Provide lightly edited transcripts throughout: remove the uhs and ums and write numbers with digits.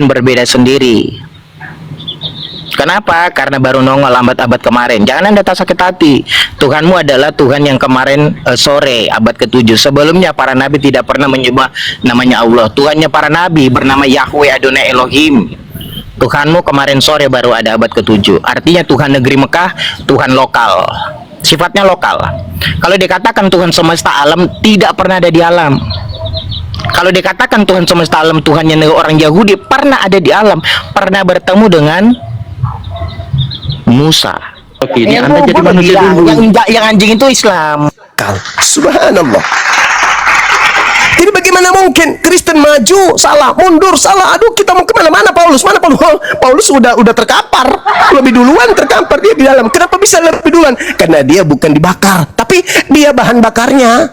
berbeda sendiri. Kenapa? Karena baru nongol abad-abad kemarin. Jangan Anda tak sakit hati. Tuhanmu adalah Tuhan yang kemarin sore abad ke-7. Sebelumnya para nabi tidak pernah menyembah namanya Allah. Tuhannya para nabi bernama Yahweh Adonai Elohim. Tuhanmu kemarin sore baru ada abad ke-7. Artinya Tuhan negeri Mekah, Tuhan lokal. Sifatnya lokal. Kalau dikatakan Tuhan semesta alam, tidak pernah ada di alam. Kalau dikatakan Tuhan semesta alam, Tuhannya orang Yahudi, pernah ada di alam. Pernah bertemu dengan Musa. Oke, ini Anda jadi manusia dulu. Yang anjing itu Islam. Subhanallah. Jadi bagaimana mungkin Kristen maju, salah, mundur, salah. Aduh, kita mau kemana? Mana Paulus? Mana Paulus? Paulus udah terkapar. Lebih duluan terkapar dia di dalam. Kenapa bisa lebih duluan? Karena dia bukan dibakar, tapi dia bahan bakarnya.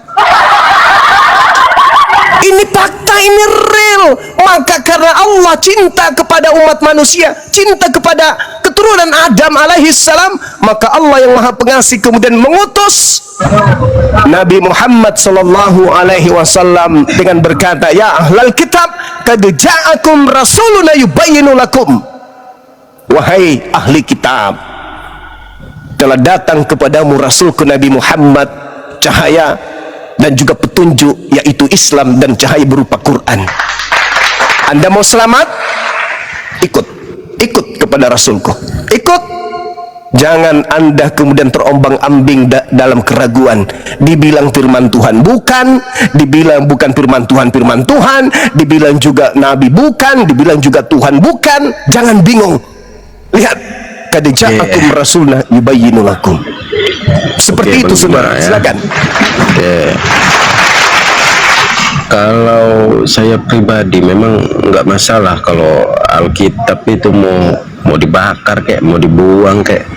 Ini fakta, ini real. Maka karena Allah cinta kepada umat manusia, cinta kepada keturunan Adam alaihi salam, maka Allah yang Maha Pengasih kemudian mengutus Nabi Muhammad sallallahu alaihi wasallam dengan berkata, "Ya ahlal kitab, qad ja'akum rasuluna yubayyinu lakum." Wahai ahli kitab, telah datang kepadamu rasulku Nabi Muhammad, cahaya dan juga petunjuk, yaitu Islam dan cahaya berupa Quran. Anda mau selamat? Ikut kepada Rasulku. Ikut. Jangan Anda kemudian terombang-ambing dalam keraguan. Dibilang firman Tuhan bukan, dibilang bukan firman Tuhan, dibilang juga Nabi bukan, dibilang juga Tuhan bukan. Jangan bingung. Lihat, qad ja'akum rasuluna yubayyinu lakum. Seperti itu, saudara. Silakan. Kalau saya pribadi memang nggak masalah kalau Alkitab itu mau dibakar kayak mau dibuang kayak,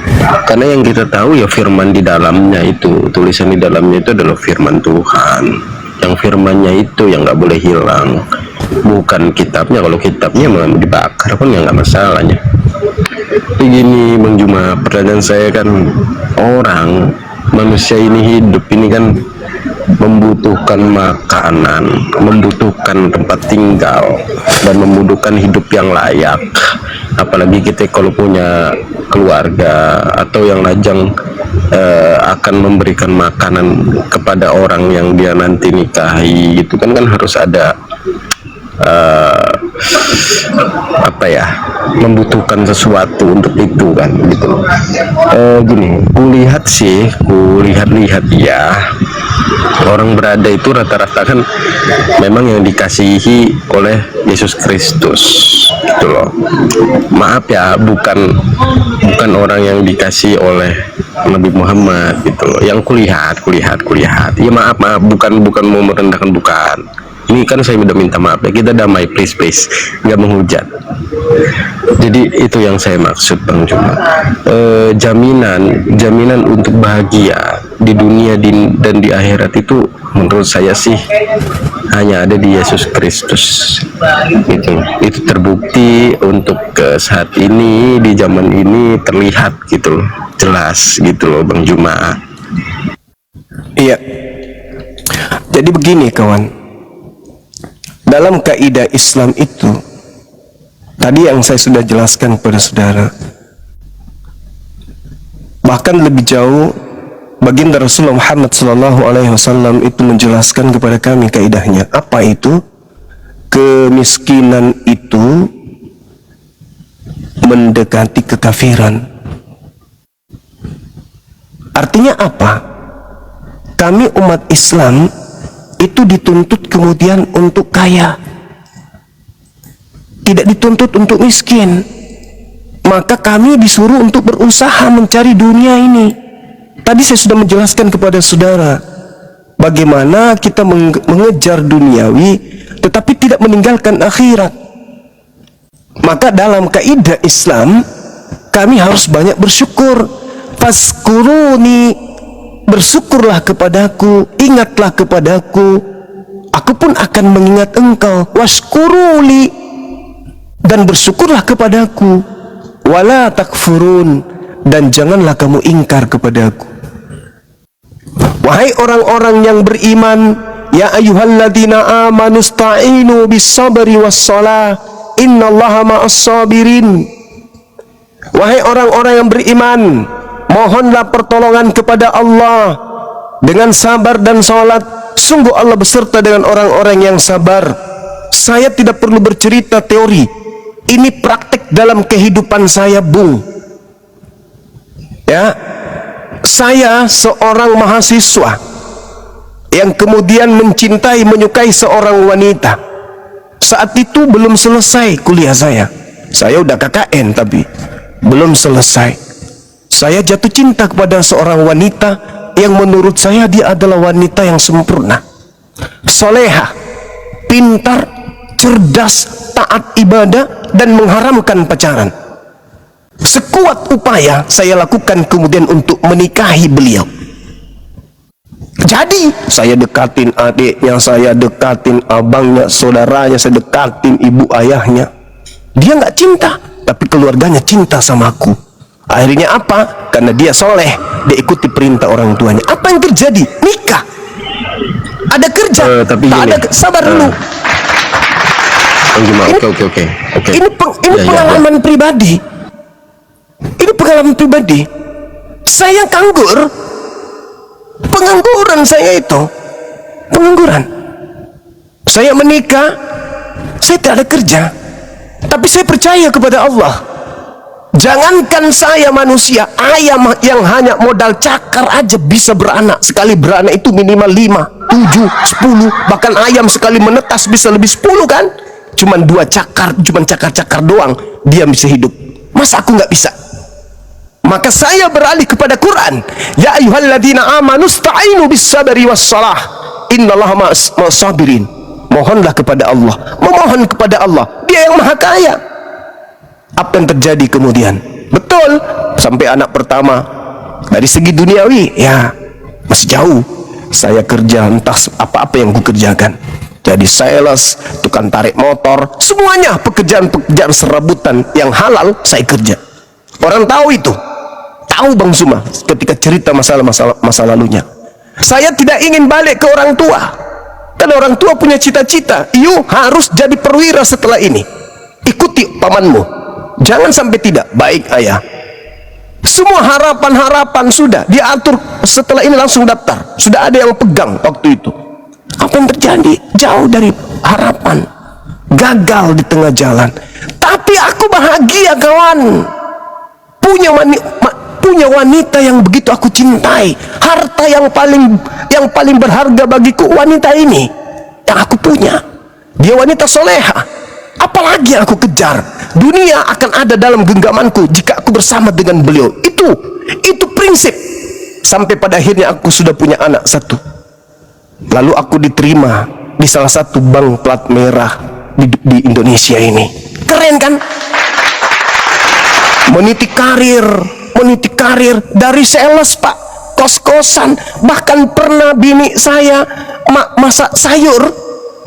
karena yang kita tahu ya firman di dalamnya itu, tulisan di dalamnya itu adalah firman Tuhan. Yang firmannya itu yang nggak boleh hilang, bukan kitabnya. Kalau kitabnya mau dibakar pun ya nggak masalahnya. Begini Bang Juma, pertanyaan saya kan, orang manusia ini hidup ini kan membutuhkan makanan, membutuhkan tempat tinggal, dan membutuhkan hidup yang layak. Apalagi kita kalau punya keluarga atau yang lajang akan memberikan makanan kepada orang yang dia nanti nikahi, gitu kan harus ada membutuhkan sesuatu untuk itu kan, gitu. Gini, kulihat ya, orang berada itu rata-rata kan memang yang dikasihi oleh Yesus Kristus, gitu loh. Maaf ya, bukan orang yang dikasihi oleh Nabi Muhammad, gitu loh. Yang kulihat ya, maaf, bukan mau merendahkan, bukan. Ini kan saya udah minta maaf ya, kita damai, please, nggak menghujat. Jadi itu yang saya maksud Bang Juma. Jaminan untuk bahagia di dunia dan di akhirat itu menurut saya sih hanya ada di Yesus Kristus. Itu terbukti untuk saat ini, di zaman ini terlihat gitu loh, jelas gitu loh Bang Juma. Iya. Jadi begini kawan, dalam kaidah Islam itu tadi yang saya sudah jelaskan kepada saudara, bahkan lebih jauh baginda Rasulullah Muhammad SAW itu menjelaskan kepada kami kaidahnya. Apa itu? Kemiskinan itu mendekati kekafiran. Artinya apa? Kami umat Islam itu dituntut kemudian untuk kaya, tidak dituntut untuk miskin. Maka kami disuruh untuk berusaha mencari dunia ini. Tadi saya sudah menjelaskan kepada saudara bagaimana kita mengejar duniawi tetapi tidak meninggalkan akhirat. Maka dalam kaidah Islam kami harus banyak bersyukur. Fazkuruni, bersyukurlah kepadaku, ingatlah kepadaku, aku pun akan mengingat engkau. Washkuruli, dan bersyukurlah kepadaku. Wala takfurun, dan janganlah kamu ingkar kepadaku. Wahai orang-orang yang beriman, ya ayyuhalladzina amanu sta'inu bis sabri was shalah, innallaha ma'as sabirin. Wahai orang-orang yang beriman, mohonlah pertolongan kepada Allah dengan sabar dan salat. Sungguh Allah beserta dengan orang-orang yang sabar. Saya tidak perlu bercerita teori, ini praktek dalam kehidupan saya, Bung. Ya, saya seorang mahasiswa yang kemudian mencintai, menyukai seorang wanita. Saat itu belum selesai kuliah saya udah KKN tapi belum selesai. Saya jatuh cinta kepada seorang wanita yang menurut saya dia adalah wanita yang sempurna, soleha, pintar, cerdas, taat ibadah, dan mengharamkan pacaran. Sekuat upaya saya lakukan kemudian untuk menikahi beliau. Jadi saya dekatin adiknya, saya dekatin abangnya, saudaranya, saya dekatin ibu ayahnya. Dia nggak cinta, tapi keluarganya cinta sama aku. Akhirnya apa? Karena dia soleh, dia ikuti perintah orang tuanya. Apa yang terjadi? Nikah. Ada kerja, tapi tak gini, ada, sabar dulu. Oke. Ini pengalaman pribadi. Ini pengalaman pribadi. Saya nganggur. Pengangguran saya itu. Pengangguran. Saya menikah, saya tidak ada kerja. Tapi saya percaya kepada Allah. Jangankan saya manusia, ayam yang hanya modal cakar aja bisa beranak. Sekali beranak itu minimal 5, 7, 10. Bahkan ayam sekali menetas bisa lebih 10 kan. Cuman 2 cakar, cuman cakar-cakar doang dia bisa hidup. Masa aku nggak bisa? Maka saya beralih kepada Quran. Ya ayyuhalladzina amanu sta'inu bis sabri was salah. Innallaha ma'as sabirin. Mohonlah kepada Allah, memohon kepada Allah. Dia yang maha kaya. Apa yang terjadi kemudian? Betul, sampai anak pertama. Dari segi duniawi, ya masih jauh. Saya kerja entah apa-apa yang kukerjakan. Jadi sales, tukang tarik motor, semuanya pekerjaan-pekerjaan serabutan yang halal saya kerja. Orang tahu itu. Tahu Bang Suma ketika cerita masa lalunya. Saya tidak ingin balik ke orang tua. Karena orang tua punya cita-cita, you harus jadi perwira setelah ini. Ikuti pamanmu. Jangan sampai tidak. Baik ayah. Semua harapan-harapan sudah diatur. Setelah ini langsung daftar. Sudah ada yang pegang waktu itu. Apa yang terjadi? Jauh dari harapan. Gagal di tengah jalan. Tapi aku bahagia kawan. Punya wanita yang begitu aku cintai. Harta yang paling berharga bagiku wanita ini yang aku punya. Dia wanita soleha. Apalagi yang aku kejar? Dunia akan ada dalam genggamanku jika aku bersama dengan beliau. Itu prinsip. Sampai pada akhirnya aku sudah punya anak 1. Lalu aku diterima di salah satu bank plat merah di Indonesia ini. Keren kan? Meniti karir dari sales pak, kos-kosan, bahkan pernah bini saya masak sayur.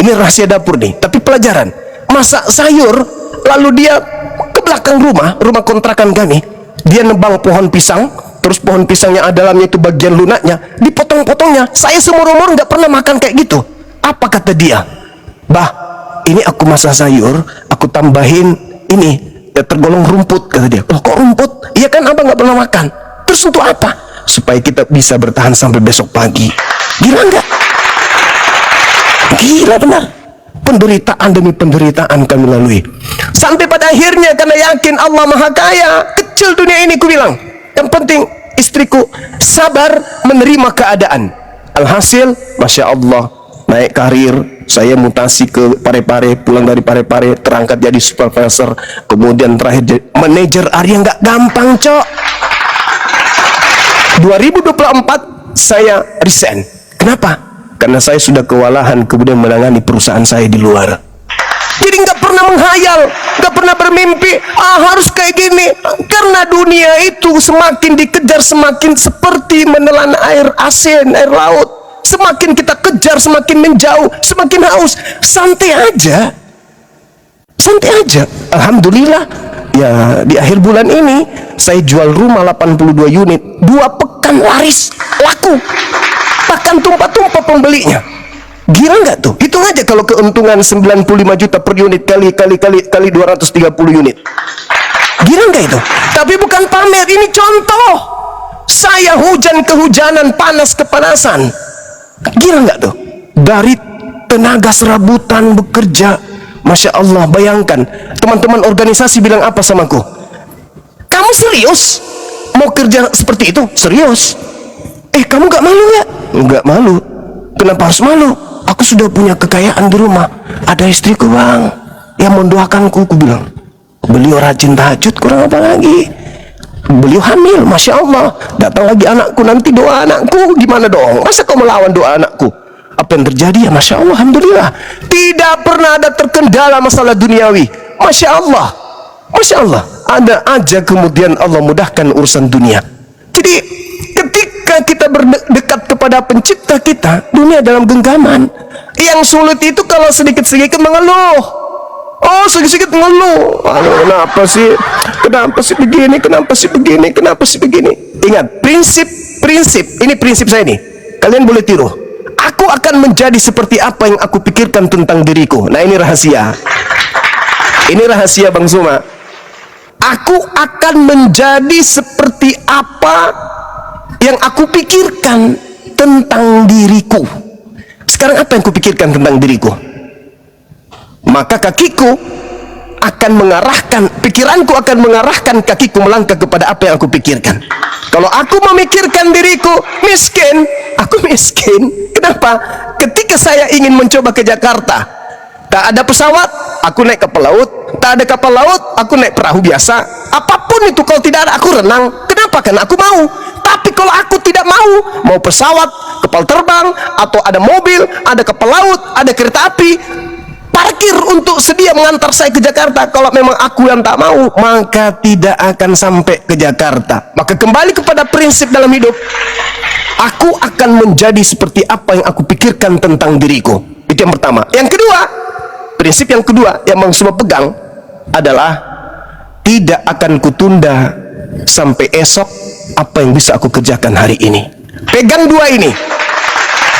Ini rahasia dapur nih, tapi pelajaran. Masak sayur, lalu dia ke belakang rumah kontrakan kami, dia nebang pohon pisang, terus pohon pisangnya ada dalamnya itu bagian lunaknya, dipotong-potongnya. Saya seumur umur nggak pernah makan kayak gitu. Apa kata dia? Bah, ini aku masak sayur, aku tambahin ini. Tergolong rumput, kata dia. Oh kok rumput? Iya kan abang nggak pernah makan. Terus untuk apa? Supaya kita bisa bertahan sampai besok pagi. Gila nggak? Gila benar. Penderitaan demi penderitaan kami lalui. Sampai pada akhirnya karena yakin Allah maha kaya. Kecil dunia ini ku bilang. Yang penting istriku sabar menerima keadaan. Alhasil, Masya Allah, naik karir. Saya mutasi ke Parepare, pulang dari Parepare terangkat jadi supervisor, kemudian terakhir jadi manajer area. Nggak gampang cok. 2024 saya resign. Kenapa? Karena saya sudah kewalahan kemudian menangani perusahaan saya di luar. Jadi nggak pernah menghayal, nggak pernah bermimpi harus kayak gini. Karena dunia itu semakin dikejar semakin seperti menelan air asin, air laut. Semakin kita kejar, semakin menjauh, semakin haus. Santai aja. Santai aja. Alhamdulillah, ya di akhir bulan ini saya jual rumah 82 unit. 2 pekan laris, laku. Bahkan tumpah-tumpah pembelinya. Gila nggak tuh? Hitung aja kalau keuntungan 95 juta per unit kali 230 unit. Gila nggak itu? Tapi bukan pamer, ini contoh. Saya hujan kehujanan, panas kepanasan. Gila nggak tuh? Dari tenaga serabutan bekerja, Masya Allah. Bayangkan, teman-teman organisasi bilang apa samaku? Kamu serius? Mau kerja seperti itu? Serius? Kamu nggak malu ya? Nggak malu. Kenapa harus malu? Aku sudah punya kekayaan di rumah. Ada istriku bang yang mendoakanku. Aku bilang, beliau rajin tahajud, kurang apa lagi? Beliau hamil, Masya Allah. Datang lagi anakku, nanti doa anakku gimana dong? Masa kau melawan doa anakku? Apa yang terjadi ya? Masya Allah, Alhamdulillah. Tidak pernah ada terkendala masalah duniawi. Masya Allah. Masya Allah. Ada aja kemudian Allah mudahkan urusan dunia. Jadi ketika kita berdekat kepada pencipta kita, dunia dalam genggaman. Yang sulit itu kalau sedikit-sedikit mengeluh. Oh, sedikit-sedikit mengeluh. Kenapa sih? Kenapa sih begini? Kenapa sih begini? Kenapa sih begini? Ingat, prinsip. Ini prinsip saya nih. Kalian boleh tiru. Aku akan menjadi seperti apa yang aku pikirkan tentang diriku. Nah, ini rahasia. Ini rahasia Bang Zuma. Aku akan menjadi seperti apa yang aku pikirkan tentang diriku. Sekarang apa yang kupikirkan tentang diriku? Maka kakiku akan mengarahkan, pikiranku akan mengarahkan kakiku melangkah kepada apa yang aku pikirkan. Kalau aku memikirkan diriku miskin, aku miskin. Kenapa? Ketika saya ingin mencoba ke Jakarta, tak ada pesawat, aku naik kapal laut. Tak ada kapal laut, aku naik perahu biasa. Apapun itu, kalau tidak ada, aku renang. Kenapa? Karena aku mau. Tapi kalau aku tidak mau pesawat, kapal terbang, atau ada mobil, ada kapal laut, ada kereta api, parkir untuk sedia mengantar saya ke Jakarta. Kalau memang aku yang tak mau, maka tidak akan sampai ke Jakarta. Maka kembali kepada prinsip dalam hidup. Aku akan menjadi seperti apa yang aku pikirkan tentang diriku. Itu yang pertama. Yang kedua, prinsip yang kedua yang Bang Zuma pegang adalah tidak akan kutunda sampai esok apa yang bisa aku kerjakan hari ini. Pegang dua ini.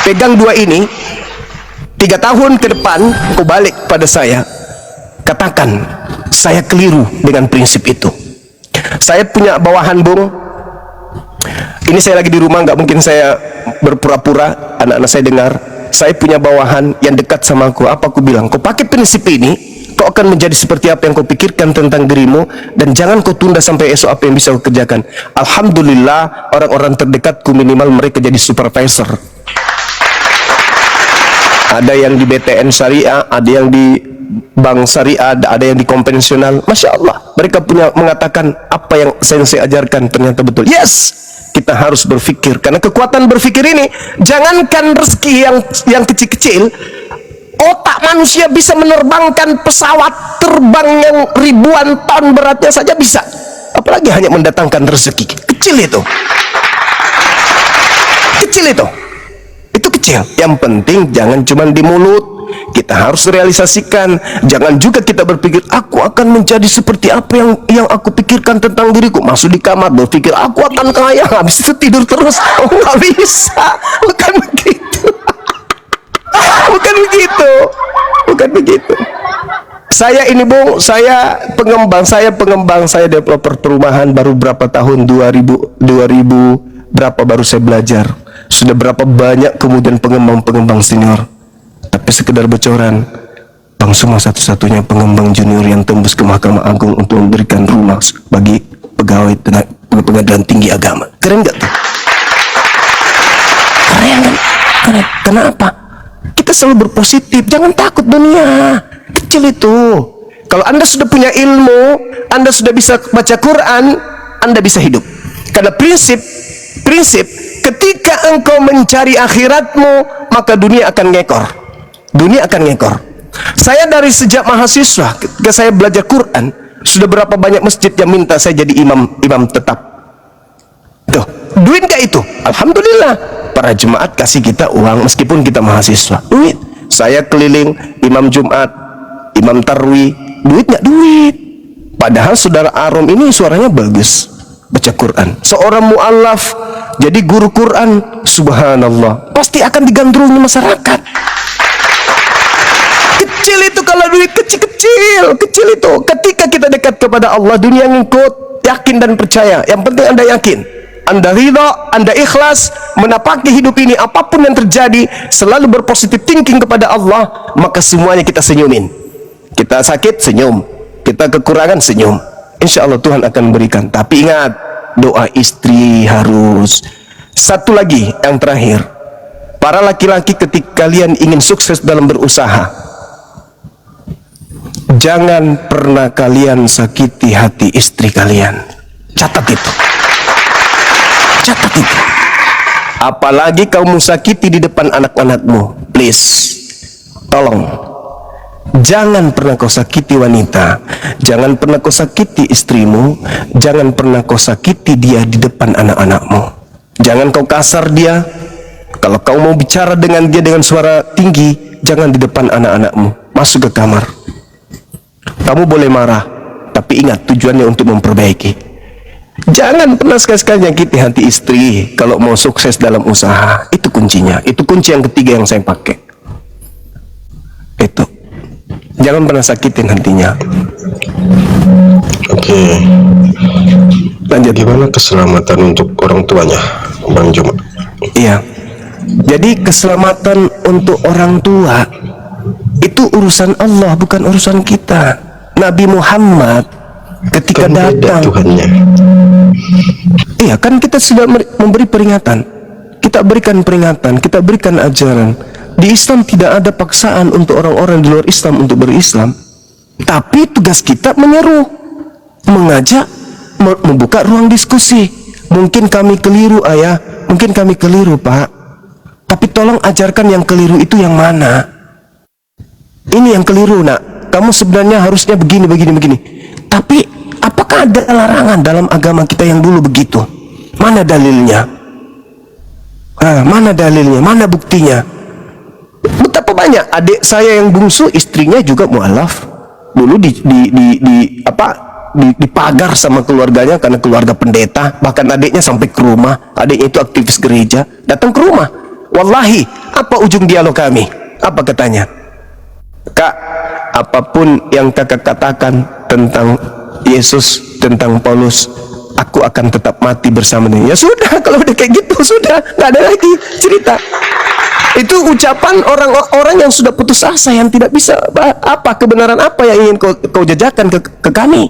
Pegang dua ini. 3 tahun ke depan kau balik pada saya, katakan saya keliru dengan prinsip itu. Saya punya bawahan Bung. Ini saya lagi di rumah, nggak mungkin saya berpura-pura, anak-anak saya dengar. Saya punya bawahan yang dekat sama aku. Apa aku bilang? Kau pakai prinsip ini, kau akan menjadi seperti apa yang kau pikirkan tentang dirimu, dan jangan kau tunda sampai esok apa yang bisa kau kerjakan. Alhamdulillah, orang-orang terdekatku minimal mereka jadi supervisor. Ada yang di BTN Syariah, ada yang di Bank Syariah, ada yang di konvensional. Masya Allah, mereka punya mengatakan apa yang saya ajarkan ternyata betul. Yes, kita harus berpikir, karena kekuatan berpikir ini, jangankan rezeki yang kecil-kecil, otak manusia bisa menerbangkan pesawat terbang yang ribuan ton beratnya saja bisa, apalagi hanya mendatangkan rezeki. Kecil itu, itu kecil. Yang penting jangan cuma di mulut, kita harus realisasikan. Jangan juga kita berpikir aku akan menjadi seperti apa yang aku pikirkan tentang diriku. Masuk di kamar berpikir aku akan kaya, habis itu tidur terus. Oh, nggak bisa, bukan begitu. Bukan begitu. Saya ini Bung, saya pengembang, saya developer perumahan baru berapa tahun, 2000 berapa baru saya belajar. Sudah berapa banyak kemudian pengembang senior. Tapi sekedar bocoran, Bang Zuma satu-satunya pengembang junior yang tembus ke Mahkamah Agung untuk memberikan rumah bagi pegawai pengadilan tinggi agama. Keren gak tuh? Keren kan? Keren. Kenapa? Kita selalu berpositif, jangan takut dunia. Kecil itu. Kalau Anda sudah punya ilmu, Anda sudah bisa baca Quran, Anda bisa hidup. Karena prinsip ketika engkau mencari akhiratmu, maka dunia akan ngekor. Saya dari sejak mahasiswa, ketika saya belajar Quran, sudah berapa banyak masjid yang minta saya jadi imam tetap. Tuh, duit gak itu? Alhamdulillah, para jemaat kasih kita uang meskipun kita mahasiswa. Duit. Saya keliling imam Jumat, imam Tarwih, duit gak? Duit. Padahal saudara Arom ini suaranya bagus, baca Quran. Seorang mu'allaf jadi guru Quran, subhanallah, pasti akan digandrungi masyarakat. duit kecil-kecil, kecil itu. Ketika kita dekat kepada Allah, dunia ngikut, yakin dan percaya. Yang penting Anda yakin, Anda ridha, Anda ikhlas menapaki hidup ini, apapun yang terjadi, selalu berpositif thinking kepada Allah, maka semuanya kita senyumin. Kita sakit, senyum. Kita kekurangan, senyum. Insya Allah Tuhan akan berikan. Tapi ingat, doa istri harus. Satu lagi, yang terakhir, para laki-laki ketika kalian ingin sukses dalam berusaha, jangan pernah kalian sakiti hati istri kalian. Catat itu. Catat itu. Apalagi kau sakiti di depan anak-anakmu. Please, tolong. Jangan pernah kau sakiti wanita. Jangan pernah kau sakiti istrimu. Jangan pernah kau sakiti dia di depan anak-anakmu. Jangan kau kasar dia. Kalau kau mau bicara dengan dia dengan suara tinggi, jangan di depan anak-anakmu. Masuk ke kamar. Kamu boleh marah, tapi ingat tujuannya untuk memperbaiki. Jangan pernah sekali-sekali nyakiti hati istri kalau mau sukses dalam usaha. Itu kuncinya. Itu kunci yang ketiga yang saya pakai. Itu. Jangan pernah sakitin hatinya. Oke. Lanjut. Gimana keselamatan untuk orang tuanya, Bang Juma? Iya. Jadi keselamatan untuk orang tua itu urusan Allah, bukan urusan kita. Nabi Muhammad ketika Kan beda datang, Tuhannya. iya kan kita sudah memberi peringatan. Kita berikan peringatan, kita berikan ajaran. Di Islam tidak ada paksaan untuk orang-orang di luar Islam untuk berislam. Tapi tugas kita menyeru, mengajak, membuka ruang diskusi. Mungkin kami keliru ayah, mungkin kami keliru pak. Tapi tolong ajarkan yang keliru itu yang mana. Ini yang keliru nak. Kamu sebenarnya harusnya begini, begini, begini. Tapi apakah ada larangan dalam agama kita yang dulu begitu? Mana dalilnya? Mana dalilnya? Mana buktinya? Betapa banyak adik saya yang bungsu, istrinya juga mualaf. Dulu dipagar sama keluarganya karena keluarga pendeta. Bahkan adiknya sampai ke rumah. Adiknya itu aktivis gereja, datang ke rumah. Wallahi, apa ujung dialog kami? Apa katanya? Kak, apapun yang kakak katakan tentang Yesus, tentang Paulus, aku akan tetap mati bersama dia. Ya sudah, kalau udah kayak gitu sudah, nggak ada lagi cerita. Itu ucapan orang-orang yang sudah putus asa, yang tidak bisa apa kebenaran apa yang ingin kau jajakan ke kami.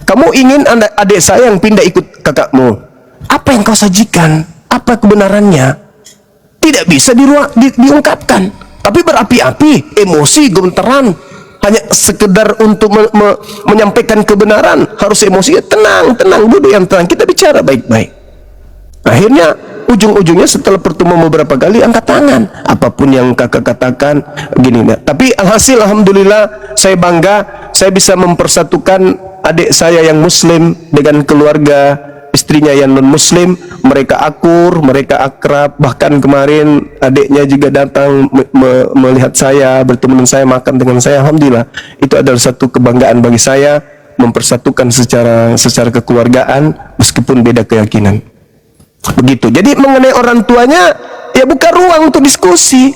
Kamu ingin adik saya yang pindah ikut kakakmu. Apa yang kau sajikan? Apa kebenarannya? Tidak bisa diungkapkan. Tapi berapi-api, emosi, gemeteran, hanya sekedar untuk menyampaikan kebenaran, harus emosi. Tenang, duduk yang tenang, kita bicara baik-baik. Akhirnya ujung-ujungnya setelah pertemuan beberapa kali angkat tangan, apapun yang kakak katakan gini. Tapi alhasil alhamdulillah saya bangga, saya bisa mempersatukan adik saya yang muslim dengan keluarga istrinya yang non muslim. Mereka akur, mereka akrab. Bahkan kemarin adiknya juga datang melihat saya, bertemu dengan saya, makan dengan saya. Alhamdulillah, itu adalah satu kebanggaan bagi saya, mempersatukan secara kekeluargaan meskipun beda keyakinan. Begitu. Jadi mengenai orang tuanya, ya buka ruang untuk diskusi.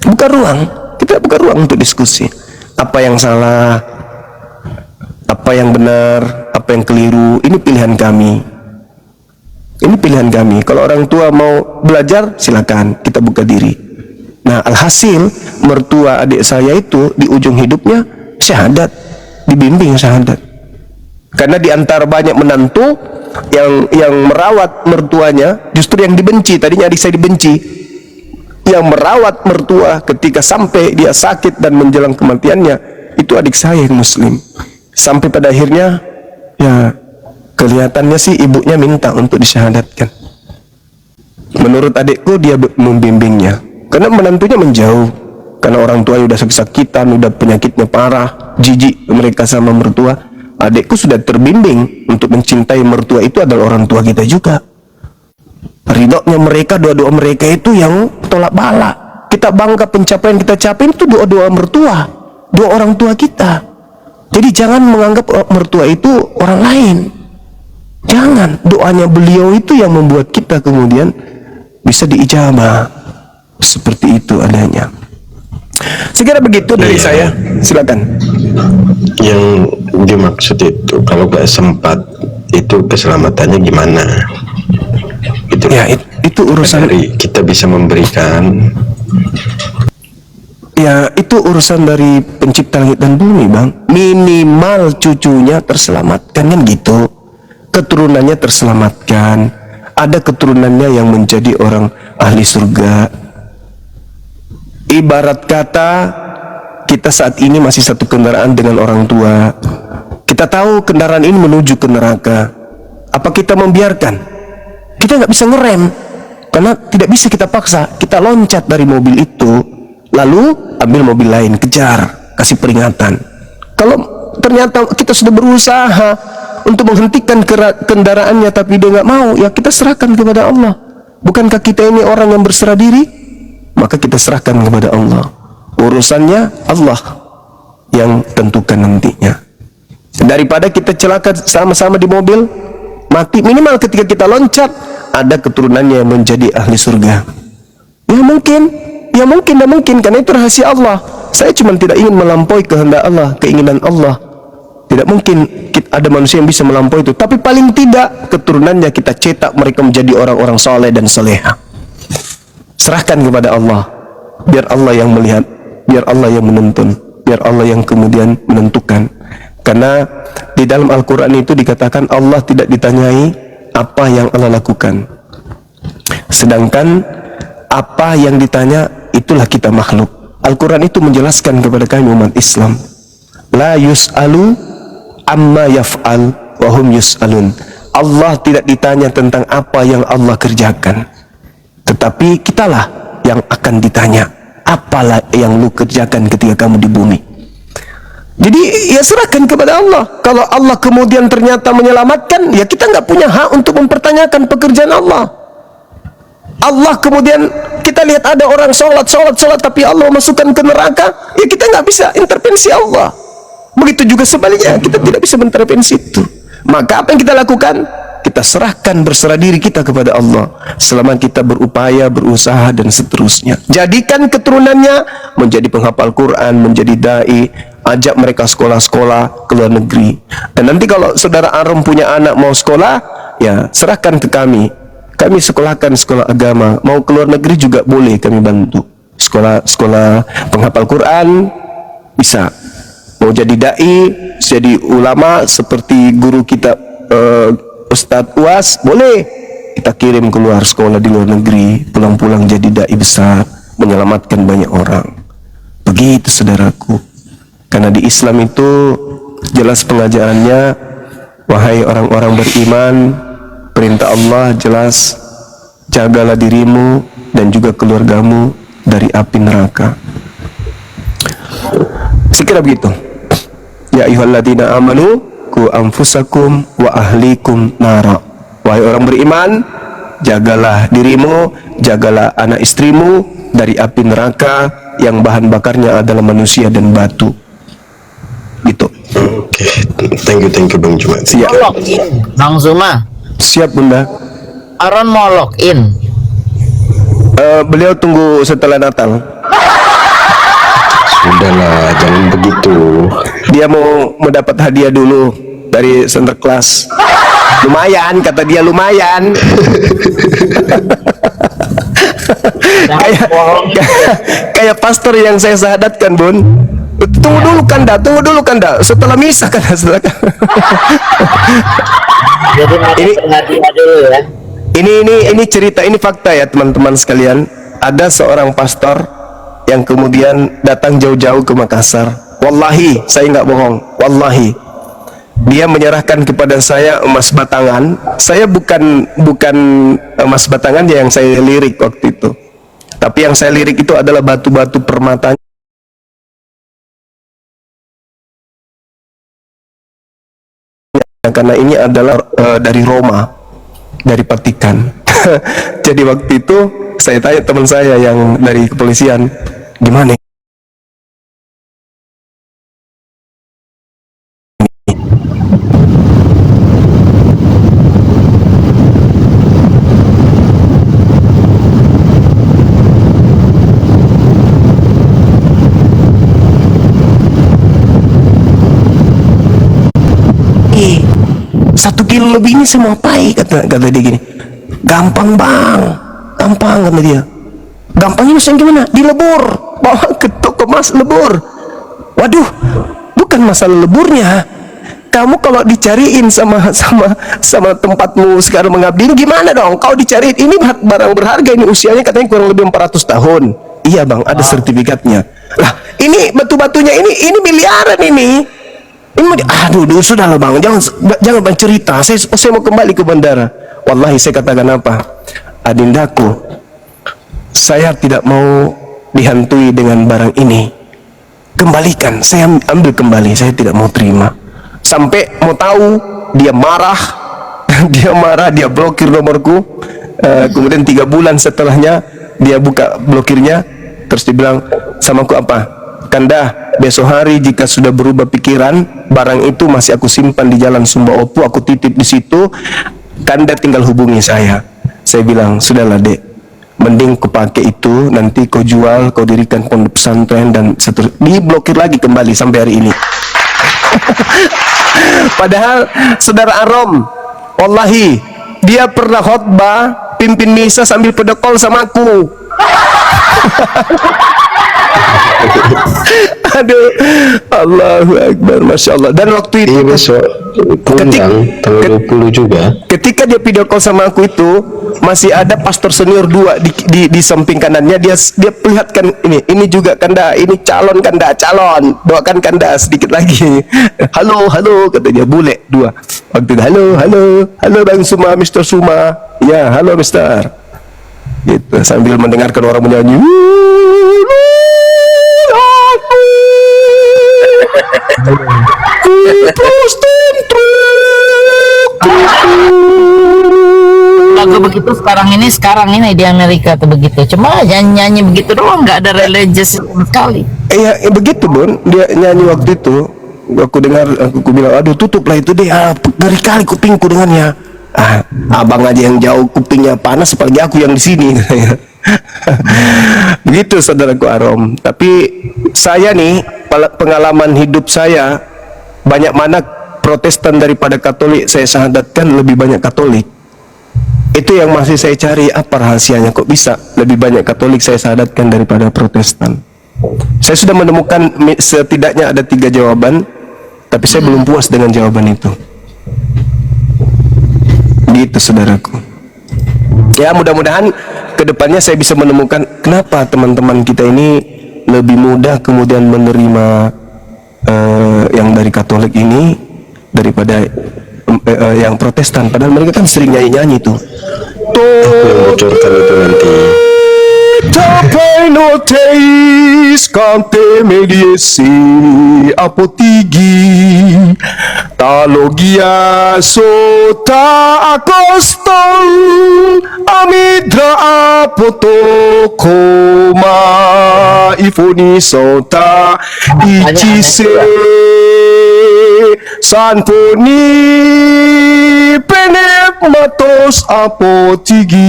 Buka ruang. Kita buka ruang untuk diskusi. Apa yang salah, apa yang benar, apa yang keliru, ini pilihan kami. Ini pilihan kami. Kalau orang tua mau belajar, silakan, kita buka diri. Nah, alhasil mertua adik saya itu di ujung hidupnya syahadat, dibimbing syahadat. Karena di antara banyak menantu yang merawat mertuanya, justru yang dibenci. Tadinya adik saya dibenci. Yang merawat mertua ketika sampai dia sakit dan menjelang kematiannya, itu adik saya yang muslim. Sampai pada akhirnya, ya kelihatannya sih ibunya minta untuk disyahadatkan. Menurut adikku, dia membimbingnya. Karena menantunya menjauh. Karena orang tua udah sakit-sakitan, udah penyakitnya parah, jijik mereka sama mertua. Adikku sudah terbimbing untuk mencintai mertua itu adalah orang tua kita juga. Ridhonya mereka, doa-doa mereka itu yang tolak bala. Kita bangga pencapaian kita capai itu doa-doa mertua, doa orang tua kita. Jadi jangan menganggap mertua itu orang lain. Jangan, doanya beliau itu yang membuat kita kemudian bisa diijabah. Seperti itu adanya. Sekira begitu dari Iya. saya. Silakan. Yang dimaksud itu kalau gak sempat itu keselamatannya gimana? Itu Ya, itu urusan, dari kita bisa memberikan. ya itu urusan dari pencipta langit dan bumi, Bang. Minimal cucunya terselamatkan, kan gitu. Keturunannya terselamatkan. Ada keturunannya yang menjadi orang ahli surga. Ibarat kata kita saat ini masih satu kendaraan dengan orang tua. Kita tahu kendaraan ini menuju ke neraka. Apa kita membiarkan? Kita nggak bisa ngerem, karena tidak bisa kita paksa. Kita loncat dari mobil itu, lalu ambil mobil lain, kejar, kasih peringatan. Kalau ternyata kita sudah berusaha untuk menghentikan kendaraannya tapi dia nggak mau, ya kita serahkan kepada Allah. Bukankah kita ini orang yang berserah diri? Maka kita serahkan kepada Allah. Urusannya Allah yang tentukan nantinya. Daripada kita celaka sama-sama di mobil, mati, minimal ketika kita loncat ada keturunannya yang menjadi ahli surga. Ya mungkin, karena itu rahasia Allah. Saya cuma tidak ingin melampaui kehendak Allah, keinginan Allah. Tidak mungkin ada manusia yang bisa melampaui itu. Tapi paling tidak keturunannya kita cetak mereka menjadi orang-orang soleh dan soleha. Serahkan kepada Allah. Biar Allah yang melihat, biar Allah yang menuntun, biar Allah yang kemudian menentukan. Karena di dalam Al-Quran itu dikatakan Allah tidak ditanyai apa yang Allah lakukan. Sedangkan apa yang ditanya itulah kita makhluk. Al-Quran itu menjelaskan kepada kami umat Islam, la yus'alu amma yaf'al wa hum yus'alun. Allah tidak ditanya tentang apa yang Allah kerjakan, tetapi kitalah yang akan ditanya, apalah yang lu kerjakan ketika kamu di bumi. Jadi ya serahkan kepada Allah. Kalau Allah kemudian ternyata menyelamatkan, ya kita nggak punya hak untuk mempertanyakan pekerjaan Allah. Allah kemudian kita lihat ada orang sholat tapi Allah masukkan ke neraka, ya kita nggak bisa intervensi Allah. Begitu juga sebaliknya, kita tidak bisa mengintervensi itu. Maka apa yang kita lakukan? Kita serahkan, berserah diri kita kepada Allah. Selama kita berupaya, berusaha dan seterusnya. Jadikan keturunannya menjadi penghafal Quran, menjadi dai. Ajak mereka sekolah-sekolah ke luar negeri. Dan nanti kalau saudara Arum punya anak mau sekolah, ya serahkan ke kami. Kami sekolahkan sekolah agama. Mau ke luar negeri juga boleh, kami bantu. Sekolah penghafal Quran bisa. Mau jadi dai, jadi ulama seperti guru kita Ustadz Uas, boleh. Kita kirim keluar sekolah di luar negeri, pulang-pulang jadi dai besar, menyelamatkan banyak orang. Begitu saudaraku. Karena di Islam itu jelas pengajarannya, wahai orang-orang beriman, perintah Allah jelas, jagalah dirimu dan juga keluargamu dari api neraka. Sekira begitu. Ya ayyuhalladzina amanu qu anfusakum wa ahlikum nara. Wahai orang beriman, jagalah dirimu, jagalah anak istrimu dari api neraka yang bahan bakarnya adalah manusia dan batu. Gitu. Oke, thank you Bang Jumat. Siap. Login, Bang Zuma. Siap Bunda. Aron mau login. Beliau tunggu setelah Natal. Sudahlah, jangan begitu. Dia mau mendapat hadiah dulu dari Sinterklas. Lumayan, kata dia, lumayan. kayak pastor yang saya sahadatkan, Bun. Tunggu dulu kanda. Setelah misa kan, setelah. Jadi Ini- hadiah dulu ya. Ini cerita, ini fakta ya teman-teman sekalian. Ada seorang pastor yang kemudian datang jauh-jauh ke Makassar. Wallahi, saya nggak bohong. Wallahi, dia menyerahkan kepada saya emas batangan. Saya bukan emas batangannya yang saya lirik waktu itu, tapi yang saya lirik itu adalah batu-batu permatanya. Karena ini adalah dari Roma, dari Vatikan. Jadi waktu itu saya tanya teman saya yang dari kepolisian, gimana? 1 kilo lebih ini semua pai, kata dia gini. Gampang bang, gampang, kata dia. Gampangnya maksudnya gimana? Dilebur, bawa ke toko mas lebur. Waduh, bukan masalah leburnya. Kamu kalau dicariin sama tempatmu sekarang mengabdi ini gimana dong? Kau dicariin ini barang berharga, ini usianya katanya kurang lebih 400 tahun. Iya bang, ada sertifikatnya. Lah, ini batu-batunya ini miliaran ini. Aduh, sudahlah bang, jangan bang cerita. Saya mau kembali ke bandara. Wallahi saya katakan apa? Adindaku, saya tidak mau dihantui dengan barang ini. Kembalikan, saya ambil kembali. Saya tidak mau terima. Sampai mau tahu, dia marah, dia blokir nomorku. Kemudian 3 bulan setelahnya dia buka blokirnya, terus dia bilang sama aku apa? Kanda, besok hari jika sudah berubah pikiran, barang itu masih aku simpan di Jalan Sumba Opu, aku titip di situ. Kanda tinggal hubungi saya. Saya bilang, sudahlah dek, mending kau pakai itu, nanti kau jual, kau dirikan pondok pesantren dan seterusnya. Diblokir lagi kembali sampai hari ini. Padahal saudara Arom, wallahi dia pernah khotbah pimpin misa sambil video call sama aku. Aduh, Allahu Akbar, Masya Allah. Dan waktu itu besok undang tanggal 20 juga. Ketika dia video call sama aku itu, masih ada pastor senior 2 di samping kanannya. Dia perlihatkan ini juga Kanda, ini calon Kanda, calon, doakan Kanda sedikit lagi. Halo kata dia, bule 2. Waktu itu halo Bang Suma, Mr. Suma. Ya, halo Mister. Gitu, sambil mendengarkan orang menyanyi. Lagu begitu sekarang ini di Amerika tuh begitu. Cuma nyanyi begitu doang, nggak ada religious sama sekali. Iya, begitu Bon. Dia nyanyi waktu itu. Aku dengar, aku bilang, aduh tutuplah itu deh. Ngeri kali kupingku dengannya. Abang aja yang jauh kupingnya panas, apalagi aku yang di sini. Begitu saudaraku Arom. Tapi saya nih, pengalaman hidup saya, banyak mana Protestan daripada Katolik. Saya syahadatkan lebih banyak Katolik. Itu yang masih saya cari, apa rahasianya kok bisa lebih banyak Katolik saya syahadatkan daripada Protestan. Saya sudah menemukan setidaknya ada 3 jawaban, tapi saya belum puas dengan jawaban itu. Gitu saudaraku. Ya, mudah-mudahan kedepannya saya bisa menemukan kenapa teman-teman kita ini lebih mudah kemudian menerima yang dari Katolik ini daripada yang Protestan. Padahal mereka kan sering nyanyi-nyanyi tuh. Yang bocorkan itu nanti. Tapai noteis cante mediesi apotigi talogia sota akostol amidra apotokoma ifoni sota ichise sanfoni penematos apotigi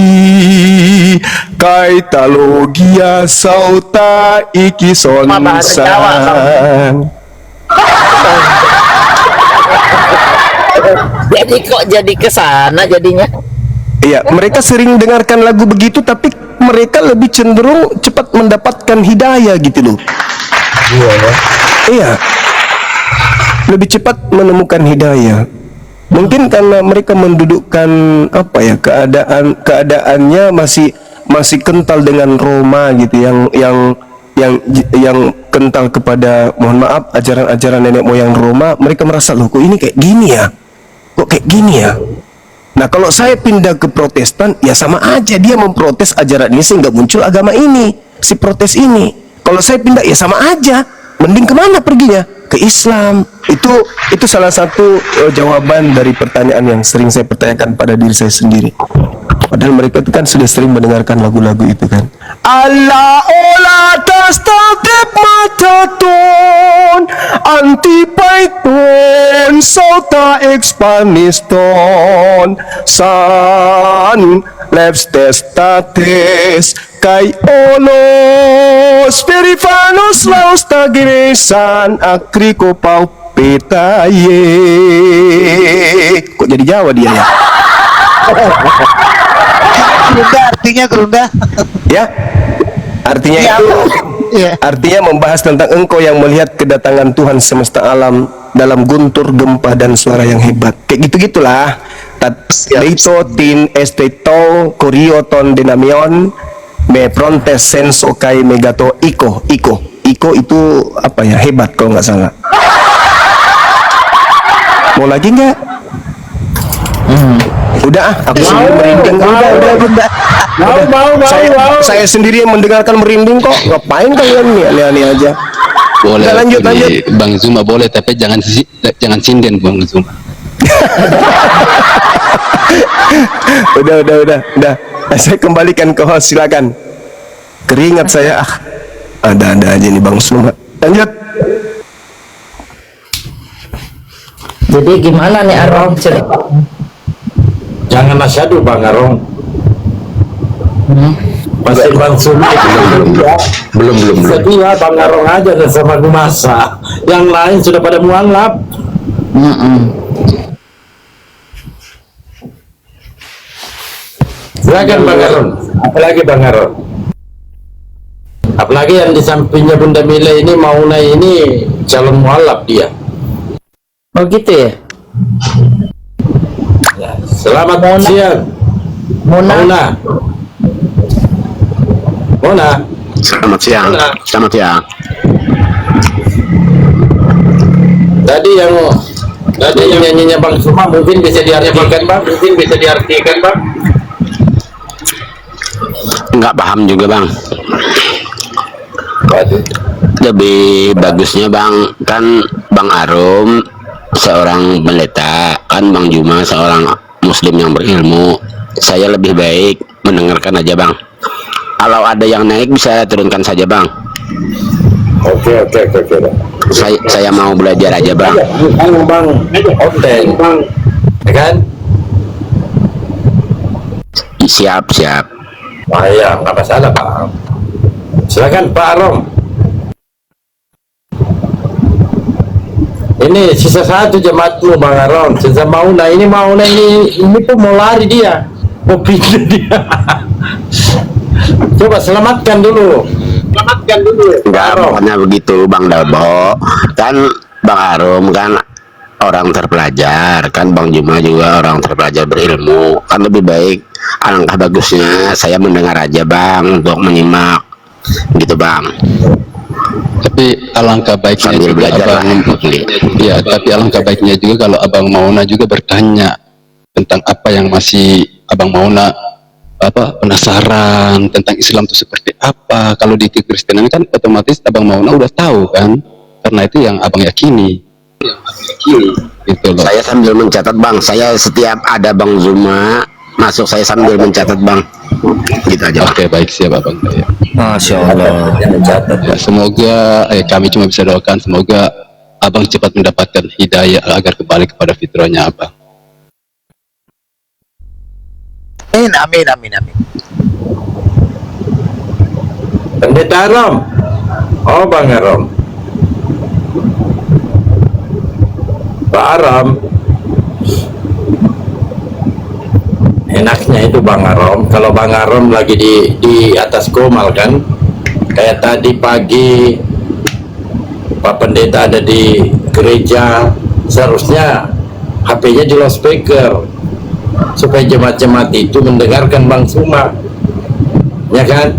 kaitalogia sauta ikisonsan. Jadi kok jadi kesana jadinya? Iya, mereka sering dengarkan lagu begitu, tapi mereka lebih cenderung cepat mendapatkan hidayah gitu loh. Iya, lebih cepat menemukan hidayah. Mungkin karena mereka mendudukkan apa ya, keadaannya masih kental dengan Roma gitu, yang kental kepada, mohon maaf, ajaran-ajaran nenek moyang Roma. Mereka merasa, loh kok ini kayak gini ya, kok kayak gini ya. Nah, kalau saya pindah ke Protestan, ya sama aja, dia memprotes ajaran ini sehingga muncul agama ini, si protes ini. Kalau saya pindah, ya sama aja, mending kemana perginya? Ke Islam. Itu salah satu jawaban dari pertanyaan yang sering saya pertanyakan pada diri saya sendiri. Padahal mereka itu kan sudah sering mendengarkan lagu-lagu itu kan. Allah ola tastaqib mataton antipaiton sauta expaniston san leps testates kai olos perifanos laus tagiresan akriko pau petaye. Kok jadi Jawa dia ya. Gerunda artinya gerunda. Ya, artinya Iya. itu Iya. artinya membahas tentang engkau yang melihat kedatangan Tuhan semesta alam dalam guntur gempa dan suara yang hebat. Kayak gitu-gitulah. Leito tin esteto korioton denamion me frontes senso kai megato iko itu apa ya, hebat kalau nggak salah. Mau lagi nggak? Udah aku sendiri merinding. Udah. Saya sendiri yang mendengarkan merinding kok. Ngapain kalian nih aneh-aneh aja? Boleh. Udah, lanjut. Bang Zuma boleh, tapi jangan sinden Bang Zuma. udah. Saya kembalikan ke host, silakan. Keringat saya, ada aja nih Bang Suma. Lanjut. Jadi gimana nih Arong cerita? Jangan nasyadu Bang Arong. Masih Bang Sumi belum sedia Bang Arong aja dan sama Gumasa. Yang lain sudah pada mualaf. Silakan Bang Arong. Apalagi Bang Arong. Apalagi yang di sampingnya Bunda Mila ini, Mauna ini calon mualaf dia. Oh gitu ya? Selamat siang Mona. Mona. Selamat siang. Tadi yang nyanyinya Bang Suma mungkin bisa diartikan Bang, Nggak paham juga Bang. Lebih bagusnya Bang, kan Bang Arum seorang pendeta, kan Bang Juma seorang muslim yang berilmu. Saya lebih baik mendengarkan aja Bang. Kalau ada yang naik bisa turunkan saja Bang. Oke. Saya mau belajar aja Bang. Bang, oke Bang, ya kan? Siap. Wah ya, nggak masalah Pak. Silakan Pak Arom. Ini sisa satu jemaatmu Bang Arom. Sisa Mauna ini pun mau lari dia, mau pindah dia. Coba selamatkan dulu. Enggak, pokoknya begitu Bang Dalbo. Kan Bang Arum kan orang terpelajar, kan Bang Juma juga orang terpelajar berilmu. Kan lebih baik, alangkah bagusnya saya mendengar aja Bang, untuk menyimak gitu Bang. Tapi alangkah baiknya Sambil juga belajar lah. ya, tapi alangkah baiknya juga kalau Abang Mauna juga bertanya tentang apa yang masih Abang Mauna penasaran tentang Islam itu seperti apa. Kalau di Kekristenan kan otomatis Abang Mauna udah tahu kan, karena itu yang Abang yakini. Gitu loh. Saya sambil mencatat Bang, saya setiap ada Bang Zuma masuk saya sambil mencatat Bang, gitu aja Bang. Oke, baik, siap Abang. Ya. Masya Allah. Ya, semoga kami cuma bisa doakan semoga Abang cepat mendapatkan hidayah agar kembali kepada fitrahnya Abang. Amin. Pendeta Arom. Oh Bang Arom. Pak Arom. Enaknya itu Bang Arom, kalau Bang Arom lagi di atas komal kan, kayak tadi pagi Pak Pendeta ada di gereja, seharusnya HP-nya di loudspeaker supaya jemaat-jemaat itu mendengarkan Bang Suma, ya kan?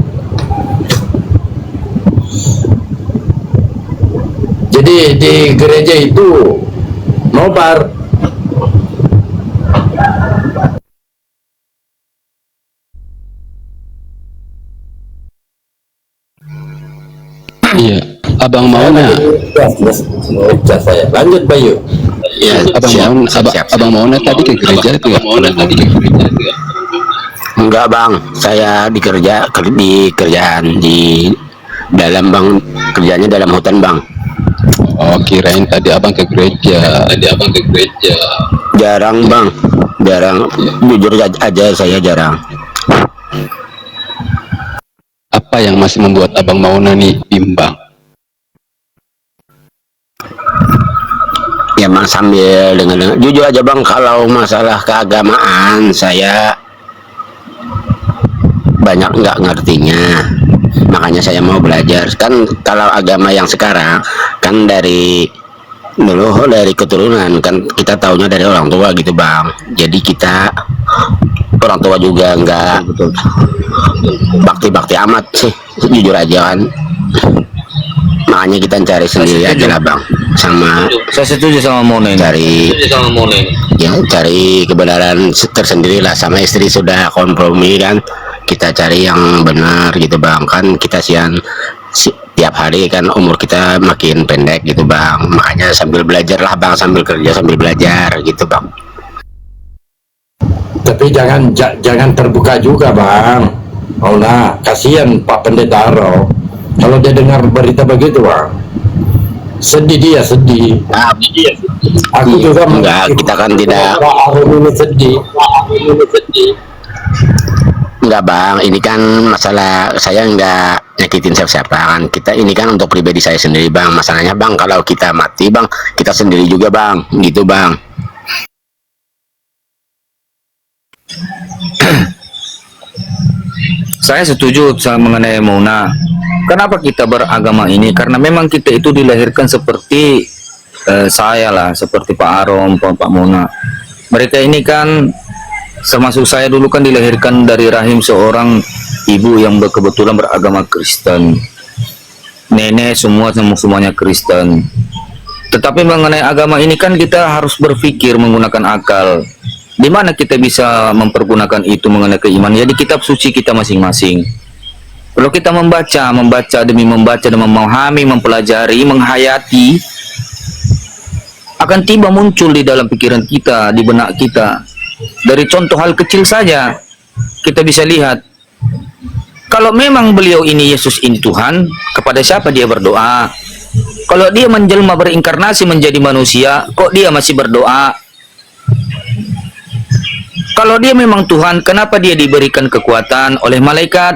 Jadi di gereja itu nobar. Iya, Abang Mauna. Saya lanjut Bayu. Ya, Abang Mauna tadi ke gereja itu ya? Enggak Bang, saya di kerjaan di dalam Bang, kerjanya dalam hutan Bang. Oh, kirain tadi Abang ke gereja. Jarang Bang, jujur aja saya jarang. Apa yang masih membuat Abang Mauna nih bimbang? Ya bang, sambil dengan jujur aja bang, kalau masalah keagamaan saya banyak nggak ngertinya, makanya saya mau belajar. Kan kalau agama yang sekarang kan dari dulu dari keturunan, kan kita taunya dari orang tua gitu bang, jadi kita orang tua juga nggak bakti-bakti amat sih, jujur aja kan, makanya kita cari sendiri aja lah bang, sama Saya setuju sama Mona ini. cari kebenaran tersendiri lah. Sama istri sudah kompromi kan, kita cari yang benar gitu bang, kan kita tiap hari kan umur kita makin pendek gitu bang, makanya sambil belajar lah bang, sambil kerja sambil belajar gitu bang. Tapi jangan terbuka juga bang. Oh nah, kasihan Pak Pendeta Aro kalau dia dengar berita begitu bang, sedih dia, sedih. Aku juga Enggak, kita kan tidak. Pak Aro ini sedih. Enggak bang, ini kan masalah saya enggak nyakitin siapa-siapa kan, kita ini kan untuk pribadi saya sendiri bang. Masalahnya bang, kalau kita mati bang, kita sendiri juga bang, gitu bang. Saya setuju mengenai Mona. Kenapa kita beragama ini? Karena memang kita itu dilahirkan seperti saya lah, seperti Pak Arom, Pak Mona. Mereka ini kan, termasuk saya dulu kan dilahirkan dari rahim seorang ibu yang kebetulan beragama Kristen. Nenek semuanya Kristen. Tetapi mengenai agama ini kan kita harus berpikir menggunakan akal. Di mana kita bisa mempergunakan itu mengenai keimanan? Jadi kitab suci kita masing-masing. Kalau kita membaca demi membaca dan memahami, mempelajari, menghayati, akan tiba muncul di dalam pikiran kita, di benak kita. Dari contoh hal kecil saja, kita bisa lihat. Kalau memang beliau ini, Yesus ini Tuhan, kepada siapa dia berdoa? Kalau dia menjelma berinkarnasi menjadi manusia, kok dia masih berdoa? Kalau dia memang Tuhan, kenapa dia diberikan kekuatan oleh malaikat?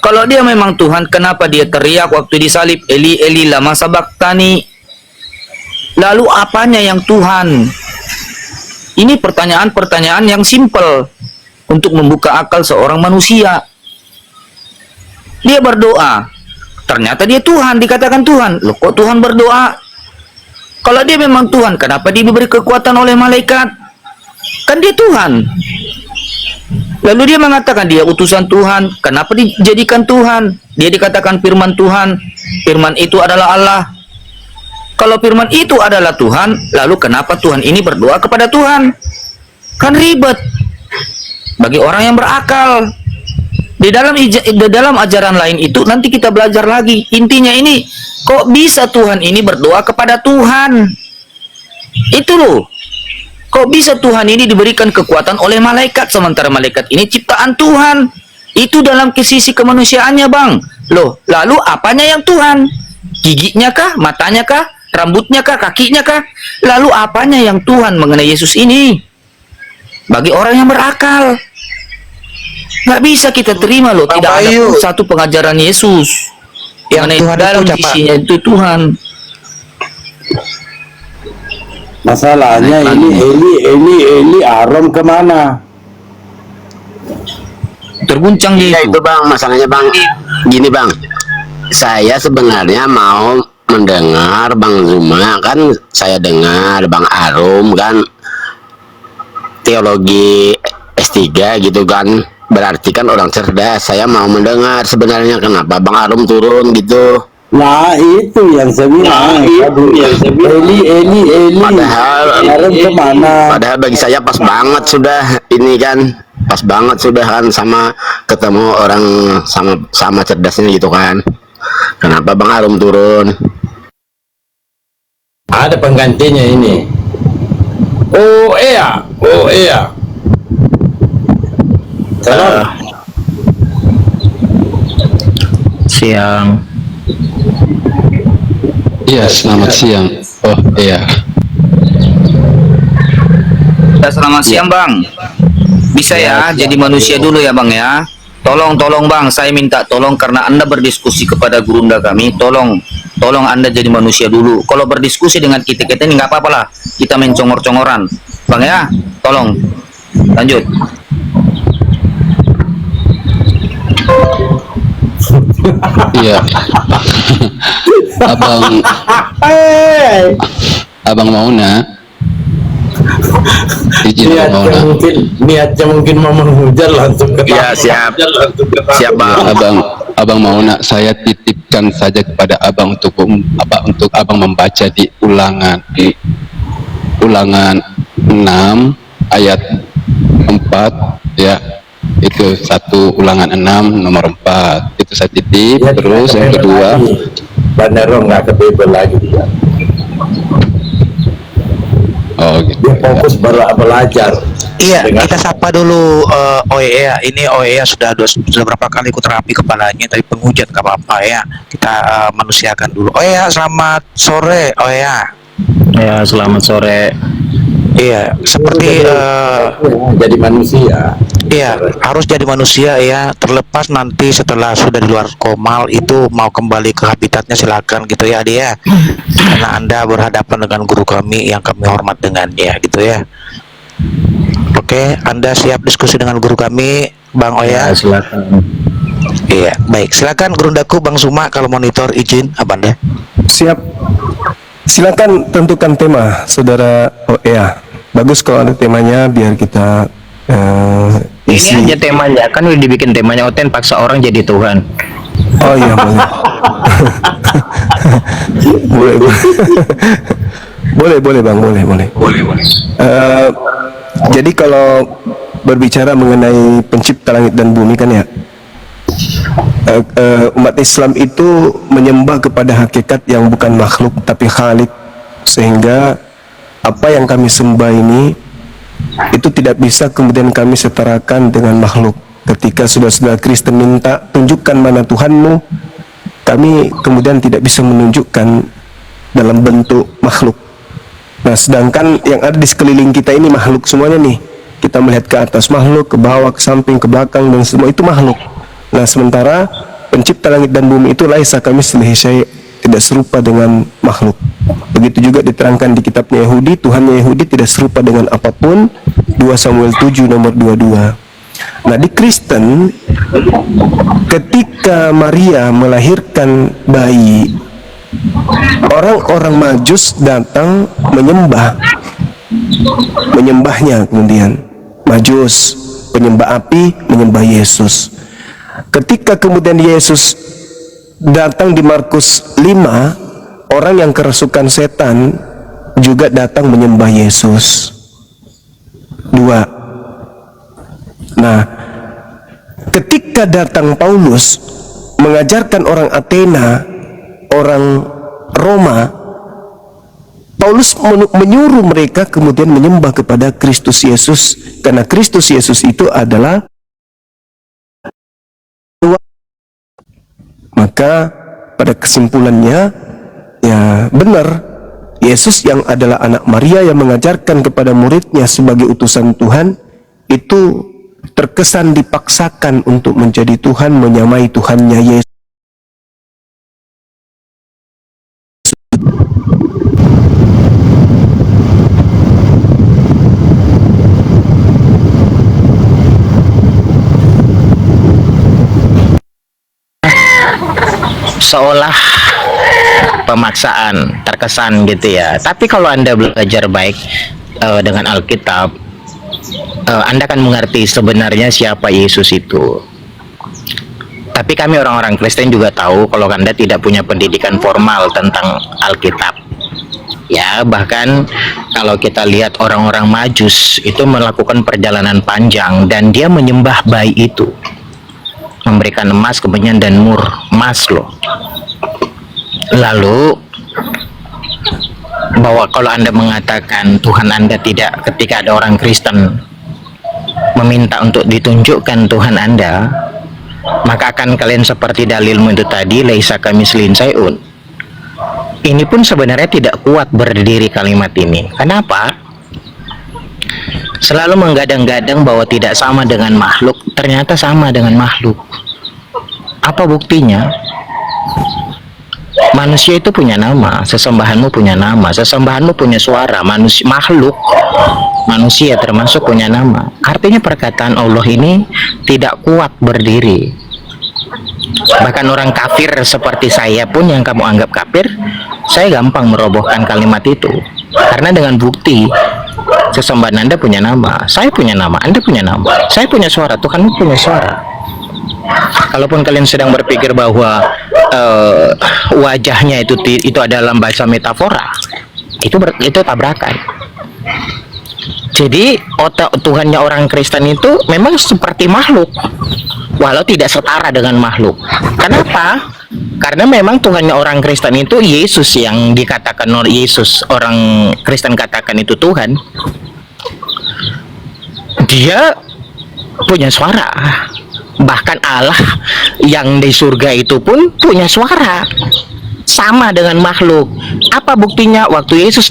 Kalau dia memang Tuhan, kenapa dia teriak waktu disalib, Eli Eli lama sabaktani? Lalu apanya yang Tuhan? Ini pertanyaan-pertanyaan yang simpel untuk membuka akal seorang manusia. Dia berdoa, ternyata dia Tuhan, dikatakan Tuhan. Loh, kok Tuhan berdoa? Kalau dia memang Tuhan, kenapa dia diberi kekuatan oleh malaikat? Kan dia Tuhan. Lalu dia mengatakan dia utusan Tuhan, kenapa dijadikan Tuhan? Dia dikatakan firman Tuhan, firman itu adalah Allah. Kalau firman itu adalah Tuhan, lalu kenapa Tuhan ini berdoa kepada Tuhan? Kan ribet bagi orang yang berakal. Di dalam ajaran lain itu nanti kita belajar lagi. Intinya ini, kok bisa Tuhan ini berdoa kepada Tuhan? Itu loh. Kok bisa Tuhan ini diberikan kekuatan oleh malaikat, sementara malaikat ini ciptaan Tuhan? Itu dalam sisi kemanusiaannya bang. Loh, lalu apanya yang Tuhan? Giginya kah? Matanya kah? Rambutnya kah? Kakinya kah? Lalu apanya yang Tuhan mengenai Yesus ini? Bagi orang yang berakal, nggak bisa kita terima loh. Tidak ada pun satu pengajaran Yesus yang dalam isinya itu Tuhan. Masalahnya ini Eli Arom kemana? Terguncang Ya gitu. itu bang, masalahnya bang, gini bang, saya sebenarnya mau mendengar Bang Zuma, kan saya dengar Bang Arum kan teologi S3 gitu kan, berarti kan orang cerdas. Saya mau mendengar sebenarnya kenapa Bang Arum turun gitu. Nah itu yang saya bilang. Eli Padahal Arom kemana? Padahal bagi saya pas banget sudah ini kan, pas banget sudah kan sama ketemu orang sama cerdasnya gitu kan. Kenapa Bang Arum turun? Ada penggantinya ini. Oh iya. Salam. Siang. Iya, selamat siang. Oh iya. Selamat siang bang. Bisa ya, jadi manusia dulu ya bang ya. Tolong bang, saya minta tolong karena Anda berdiskusi kepada gurunda kami. Tolong Anda jadi manusia dulu. Kalau berdiskusi dengan kita ini nggak apa-apa lah. kita main congor-congoran. Bang ya, tolong lanjut. Iya. abang abang Mauna, izin Abang Mauna. Niatnya mungkin mau menghujat langsung ke Ya, siap. Siap, Bang. Abang Mauna, saya titipkan saja kepada abang untuk abang membaca di ulangan 6 ayat 4 ya. Itu ulangan 6 nomor 4 itu saya titip. Ya, Terus yang kedua, Bandero nggak kebebel lagi. oh gitu Dia ya. fokus belajar. Iya, Dengan- kita sapa dulu OEA. Ini OEA sudah berapa kali ikut terapi kepalanya, tapi penghujat nggak apa-apa ya. Kita manusiakan dulu. OEA, selamat sore OEA. Ya, selamat sore. Iya, seperti jadi manusia. iya harus jadi manusia ya. Terlepas nanti setelah sudah di luar komal itu mau kembali ke habitatnya, silakan gitu ya dia. Karena Anda berhadapan dengan guru kami yang kami hormat dengannya gitu ya. Oke, Anda siap diskusi dengan guru kami, Bang Ya, Oya? silakan. Iya, baik. Silakan Gerundaku, Bang Suma, kalau monitor izin, Abanda. Siap. Silakan tentukan tema, saudara OEA. Bagus kalau ada temanya, biar kita isi. Ini aja temanya, kan udah dibikin temanya Oten paksa orang jadi Tuhan. Oh iya, boleh. boleh, boleh. boleh Bang, boleh. Jadi kalau berbicara mengenai pencipta langit dan bumi kan ya, umat Islam itu menyembah kepada hakikat yang bukan makhluk tapi Khalik, sehingga apa yang kami sembah ini itu tidak bisa kemudian kami setarakan dengan makhluk. Ketika saudara-saudara Kristen minta tunjukkan mana Tuhanmu, kami kemudian tidak bisa menunjukkan dalam bentuk makhluk. Nah, sedangkan yang ada di sekeliling kita ini makhluk semuanya nih. Kita melihat ke atas makhluk, ke bawah, ke samping, ke belakang, dan semua itu makhluk. Nah, sementara pencipta langit dan bumi itu laisa kamislihi syai', tidak serupa dengan makhluk. Begitu juga diterangkan di kitabnya Yahudi, Tuhannya Yahudi tidak serupa dengan apapun, 2 Samuel 7 nomor 22. Nah, di Kristen, ketika Maria melahirkan bayi, orang-orang Majus datang menyembahnya. Kemudian Majus, penyembah api, menyembah Yesus. Ketika kemudian Yesus datang di Markus 5, orang yang kerasukan setan juga datang menyembah Yesus. 2. Nah, ketika datang Paulus mengajarkan orang Athena, orang Roma, Paulus menyuruh mereka kemudian menyembah kepada Kristus Yesus, karena Kristus Yesus itu adalah, maka pada kesimpulannya ya benar, Yesus yang adalah anak Maria yang mengajarkan kepada muridnya sebagai utusan Tuhan itu terkesan dipaksakan untuk menjadi Tuhan, menyamai Tuhannya Yesus. Seolah pemaksaan, terkesan gitu ya. Tapi kalau Anda belajar baik dengan Alkitab, Anda akan mengerti sebenarnya siapa Yesus itu. Tapi kami orang-orang Kristen juga tahu kalau Anda tidak punya pendidikan formal tentang Alkitab. Ya, bahkan kalau kita lihat orang-orang Majus itu melakukan perjalanan panjang dan dia menyembah bayi itu. Memberikan emas, kemenyan, dan mur. Emas loh. Lalu bahwa kalau Anda mengatakan Tuhan Anda tidak, ketika ada orang Kristen meminta untuk ditunjukkan Tuhan Anda, maka akan kalian seperti dalilmu itu tadi, laisa kamislihi syai'un. Ini pun sebenarnya tidak kuat berdiri kalimat ini. Kenapa? Selalu menggadang-gadang bahwa tidak sama dengan makhluk, ternyata sama dengan makhluk. Apa buktinya? Manusia itu punya nama, sesembahanmu punya nama, sesembahanmu punya suara, makhluk manusia termasuk punya nama. Artinya perkataan Allah ini tidak kuat berdiri. Bahkan orang kafir seperti saya pun yang kamu anggap kafir, saya gampang merobohkan kalimat itu. Karena dengan bukti sesembahan Anda punya nama, saya punya nama, Anda punya nama, saya punya suara, Tuhanmu punya suara. Kalaupun kalian sedang berpikir bahwa wajahnya itu adalah bahasa metafora, itu tabrakan. Jadi otak Tuhannya orang Kristen itu memang seperti makhluk, walau tidak setara dengan makhluk. Kenapa? Karena memang Tuhannya orang Kristen itu Yesus, yang dikatakan Yesus orang Kristen katakan itu Tuhan. Dia punya suara. Bahkan Allah yang di surga itu pun punya suara, sama dengan makhluk. Apa buktinya? Waktu Yesus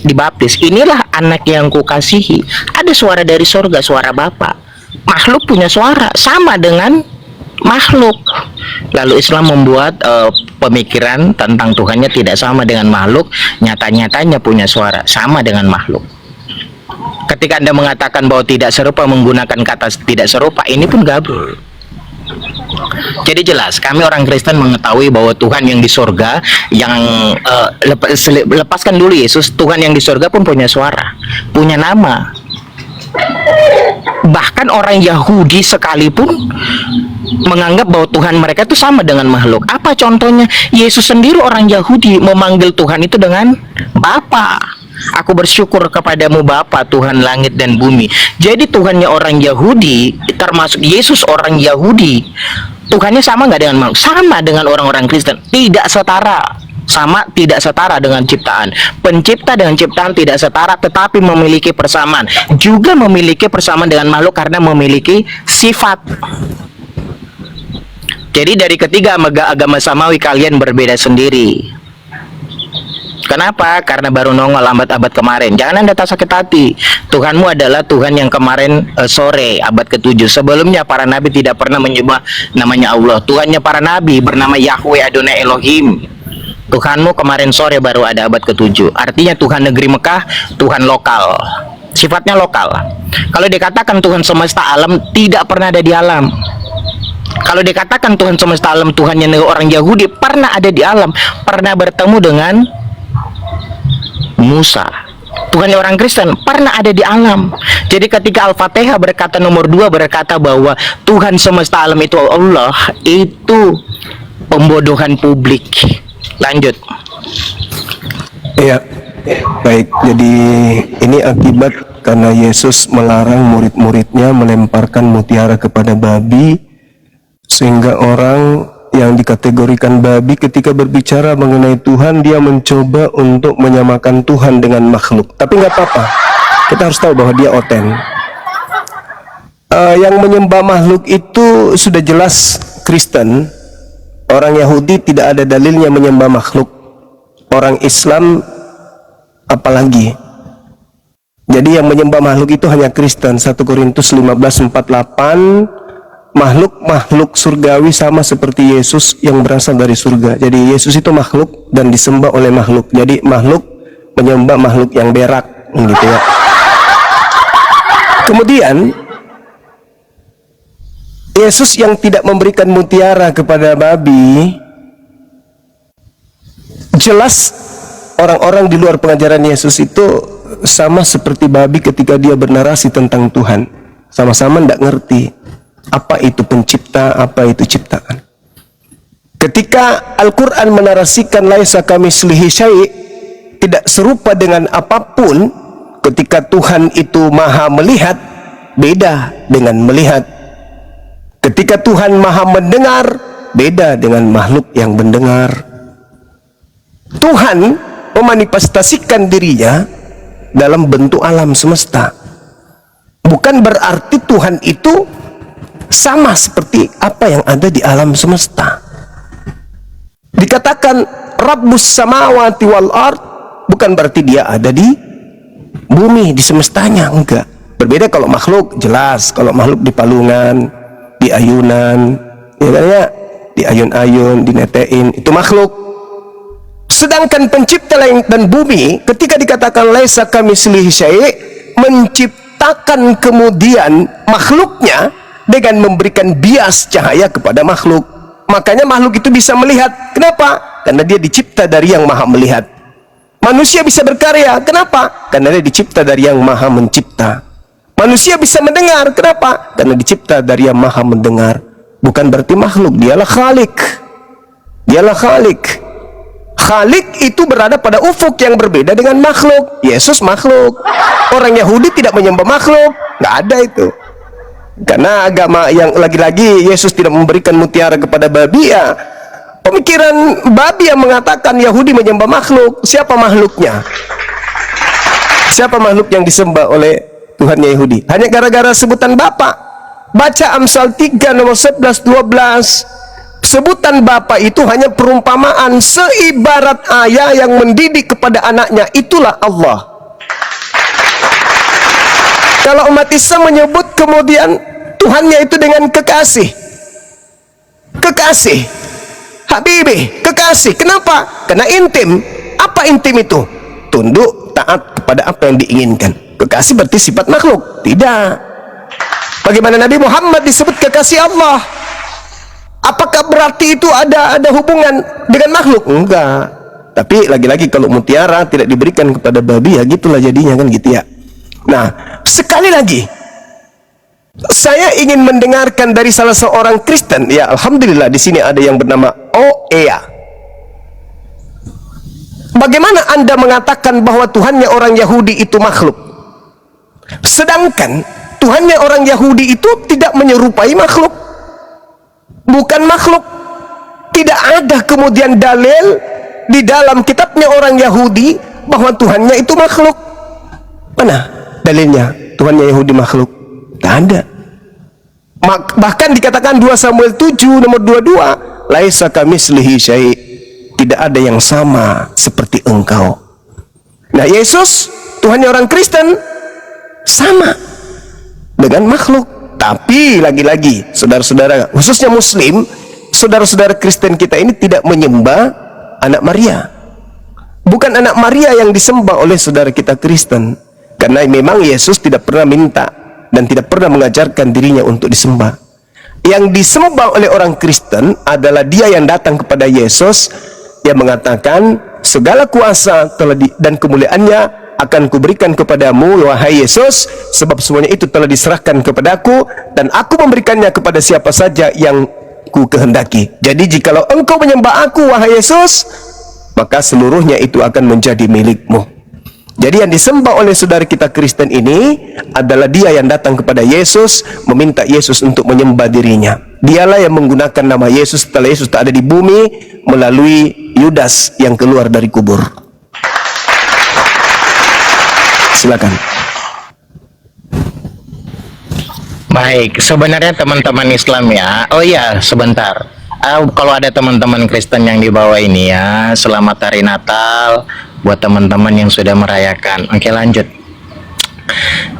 dibaptis, inilah anak yang kukasihi, ada suara dari surga, suara Bapa. Makhluk punya suara, sama dengan makhluk. Lalu Islam membuat pemikiran tentang Tuhannya tidak sama dengan makhluk, nyata-nyatanya punya suara, sama dengan makhluk. Ketika Anda mengatakan bahwa tidak serupa menggunakan kata tidak serupa, ini pun gabung. Jadi jelas kami orang Kristen mengetahui bahwa Tuhan yang di surga, yang lepaskan dulu Yesus, Tuhan yang di surga pun punya suara, punya nama. Bahkan orang Yahudi sekalipun menganggap bahwa Tuhan mereka itu sama dengan makhluk. Apa contohnya? Yesus sendiri orang Yahudi memanggil Tuhan itu dengan Bapa. Aku bersyukur kepadamu Bapa, Tuhan langit dan bumi. Jadi Tuhannya orang Yahudi, termasuk Yesus orang Yahudi, Tuhannya sama nggak dengan makhluk? Sama dengan orang-orang Kristen, tidak setara. Sama, tidak setara dengan ciptaan. Pencipta dengan ciptaan tidak setara, tetapi memiliki persamaan. Juga memiliki persamaan dengan makhluk karena memiliki sifat. Jadi dari ketiga agama samawi kalian berbeda sendiri. Kenapa? Karena baru nongol abad kemarin. Jangan Anda tak sakit hati. Tuhanmu adalah Tuhan yang kemarin sore abad ke-7. Sebelumnya para nabi tidak pernah menyembah namanya Allah. Tuhannya para nabi bernama Yahweh Adonai Elohim. Tuhanmu kemarin sore baru ada abad ke-7. Artinya Tuhan negeri Mekah, Tuhan lokal. Sifatnya lokal. Kalau dikatakan Tuhan semesta alam, tidak pernah ada di alam. Kalau dikatakan Tuhan semesta alam, Tuhannya orang Yahudi pernah ada di alam, pernah bertemu dengan Musa. Tuhannya orang Kristen pernah ada di alam. Jadi ketika Al-Fatihah berkata nomor 2 berkata bahwa Tuhan semesta alam itu Allah, itu pembodohan publik. Lanjut. Ya, baik. Jadi ini akibat karena Yesus melarang murid-muridnya melemparkan mutiara kepada babi, sehingga orang yang dikategorikan babi ketika berbicara mengenai Tuhan, dia mencoba untuk menyamakan Tuhan dengan makhluk. Tapi nggak apa-apa, kita harus tahu bahwa dia oten. Yang menyembah makhluk itu sudah jelas Kristen. Orang Yahudi tidak ada dalilnya menyembah makhluk. Orang Islam apalagi. Jadi yang menyembah makhluk itu hanya Kristen. 1 Korintus 15:48, makhluk surgawi sama seperti Yesus yang berasal dari surga. Jadi Yesus itu makhluk dan disembah oleh makhluk. Jadi makhluk menyembah makhluk yang berak, gitu ya. Kemudian Yesus yang tidak memberikan mutiara kepada babi, jelas orang-orang di luar pengajaran Yesus itu sama seperti babi ketika dia bernarasi tentang Tuhan. Sama-sama tidak ngerti apa itu pencipta, apa itu ciptaan. Ketika Al-Quran menarasikan laisa kamitslihi syai', tidak serupa dengan apapun, ketika Tuhan itu maha melihat, beda dengan melihat. Ketika Tuhan maha mendengar, beda dengan makhluk yang mendengar. Tuhan memanifestasikan dirinya dalam bentuk alam semesta. Bukan berarti Tuhan itu sama seperti apa yang ada di alam semesta. Dikatakan Rabbus samawati wal ard, bukan berarti dia ada di bumi, di semestanya, enggak. Berbeda kalau makhluk, jelas. Kalau makhluk di palungan, di ayunan, ya kan ya, di ayun-ayun, di netein, itu makhluk. Sedangkan pencipta langit dan bumi ketika dikatakan laisa kamitslihi syai', menciptakan kemudian makhluknya dengan memberikan bias cahaya kepada makhluk. Makanya makhluk itu bisa melihat. Kenapa? Karena dia dicipta dari yang maha melihat. Manusia bisa berkarya. Kenapa? Karena dia dicipta dari yang maha mencipta. Manusia bisa mendengar. Kenapa? Karena dicipta dari yang maha mendengar. Bukan berarti makhluk. Dialah Khalik. Dialah Khalik. Khalik itu berada pada ufuk yang berbeda dengan makhluk. Yesus makhluk. Orang Yahudi tidak menyembah makhluk. Nggak ada itu. Karena agama yang lagi-lagi Yesus tidak memberikan mutiara kepada babi, ya pemikiran babi yang mengatakan Yahudi menyembah makhluk. Siapa makhluknya? Siapa makhluk yang disembah oleh Tuhannya Yahudi? Hanya gara-gara sebutan Bapa. Baca Amsal 3 nomor 11, 12. Sebutan Bapa itu hanya perumpamaan, seibarat ayah yang mendidik kepada anaknya. Itulah Allah. Kalau umat Islam menyebut kemudian Tuhannya itu dengan kekasih. Kekasih. Habibi, kekasih. Kenapa? Karena intim. Apa intim itu? Tunduk, taat kepada apa yang diinginkan. Kekasih berarti sifat makhluk? Tidak. Bagaimana Nabi Muhammad disebut kekasih Allah? Apakah berarti itu ada hubungan dengan makhluk? Enggak. Tapi lagi-lagi kalau mutiara tidak diberikan kepada babi, ya gitulah jadinya, kan gitu ya. Nah, sekali lagi saya ingin mendengarkan dari salah seorang Kristen. Ya, alhamdulillah di sini ada yang bernama Oea. Bagaimana Anda mengatakan bahwa Tuhannya orang Yahudi itu makhluk? Sedangkan Tuhannya orang Yahudi itu tidak menyerupai makhluk. Bukan makhluk. Tidak ada kemudian dalil di dalam kitabnya orang Yahudi bahwa Tuhannya itu makhluk. Mana dalilnya Tuhannya Yahudi makhluk? Tidak ada. Bahkan dikatakan 2 Samuel 7 nomor 22, laisa kamitslihi syai', tidak ada yang sama seperti engkau. Nah, Yesus Tuhannya orang Kristen sama dengan makhluk. Tapi lagi-lagi saudara-saudara, khususnya Muslim, saudara-saudara Kristen kita ini tidak menyembah anak Maria. Bukan anak Maria yang disembah oleh saudara kita Kristen. Karena memang Yesus tidak pernah minta dan tidak pernah mengajarkan dirinya untuk disembah. Yang disembah oleh orang Kristen adalah dia yang datang kepada Yesus yang mengatakan segala kuasa dan kemuliaannya akan kuberikan kepadamu, wahai Yesus, sebab semuanya itu telah diserahkan kepadaku dan aku memberikannya kepada siapa saja yang ku kehendaki. Jadi jikalau engkau menyembah aku, wahai Yesus, maka seluruhnya itu akan menjadi milikmu. Jadi yang disembah oleh saudara kita Kristen ini adalah dia yang datang kepada Yesus, meminta Yesus untuk menyembah dirinya. Dialah yang menggunakan nama Yesus setelah Yesus tak ada di bumi melalui Yudas yang keluar dari kubur. Silakan. Baik, sebenarnya teman-teman Islam ya. Oh iya, sebentar. Kalau ada teman-teman Kristen yang di bawah ini ya, selamat hari Natal buat teman-teman yang sudah merayakan. Oke, lanjut.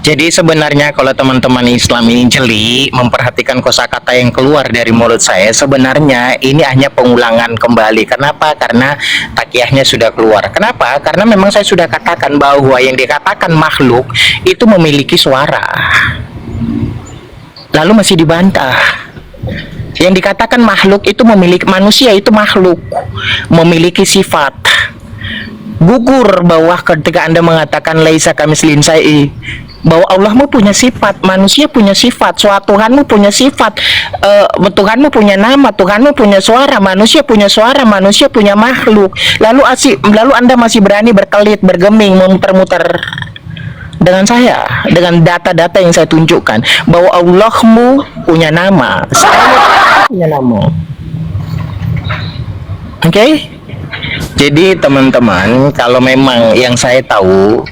Jadi sebenarnya kalau teman-teman Islam ini jeli memperhatikan kosakata yang keluar dari mulut saya, sebenarnya ini hanya pengulangan kembali. Kenapa? Karena takiyahnya sudah keluar. Kenapa? Karena memang saya sudah katakan bahwa yang dikatakan makhluk itu memiliki suara. Lalu masih dibantah. Yang dikatakan makhluk itu memiliki, manusia itu makhluk, memiliki sifat. Gugur bahwa ketika Anda mengatakan laisa kamitslihi syai', bahwa Allahmu punya sifat, manusia punya sifat, Tuhanmu punya sifat, Tuhanmu punya nama, Tuhanmu punya suara, manusia punya makhluk. Lalu Anda masih berani berkelit, bergeming, memutar-mutar dengan saya, dengan data-data yang saya tunjukkan bahwa Allahmu punya nama, saya punya nama. Oke? Jadi teman-teman, kalau memang yang saya tahu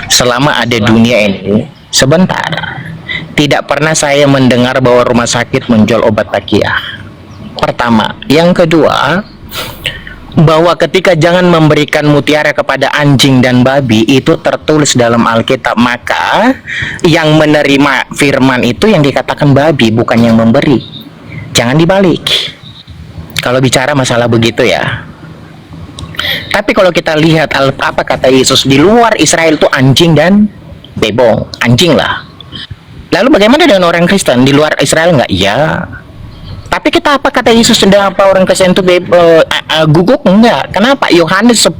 selama ada dunia ini, sebentar, tidak pernah saya mendengar bahwa rumah sakit menjual obat takiyah. Pertama. Yang kedua, bahwa ketika jangan memberikan mutiara kepada anjing dan babi itu tertulis dalam Alkitab, maka yang menerima firman itu yang dikatakan babi, bukan yang memberi. Jangan dibalik kalau bicara masalah begitu ya. Tapi kalau kita lihat apa kata Yesus, di luar Israel itu anjing dan bebong, anjing lah. Lalu bagaimana dengan orang Kristen di luar Israel nggak? Iya. Tapi kita apa kata Yesus, sedang apa orang Kristen itu guguk? Enggak. Kenapa? Yohanes 10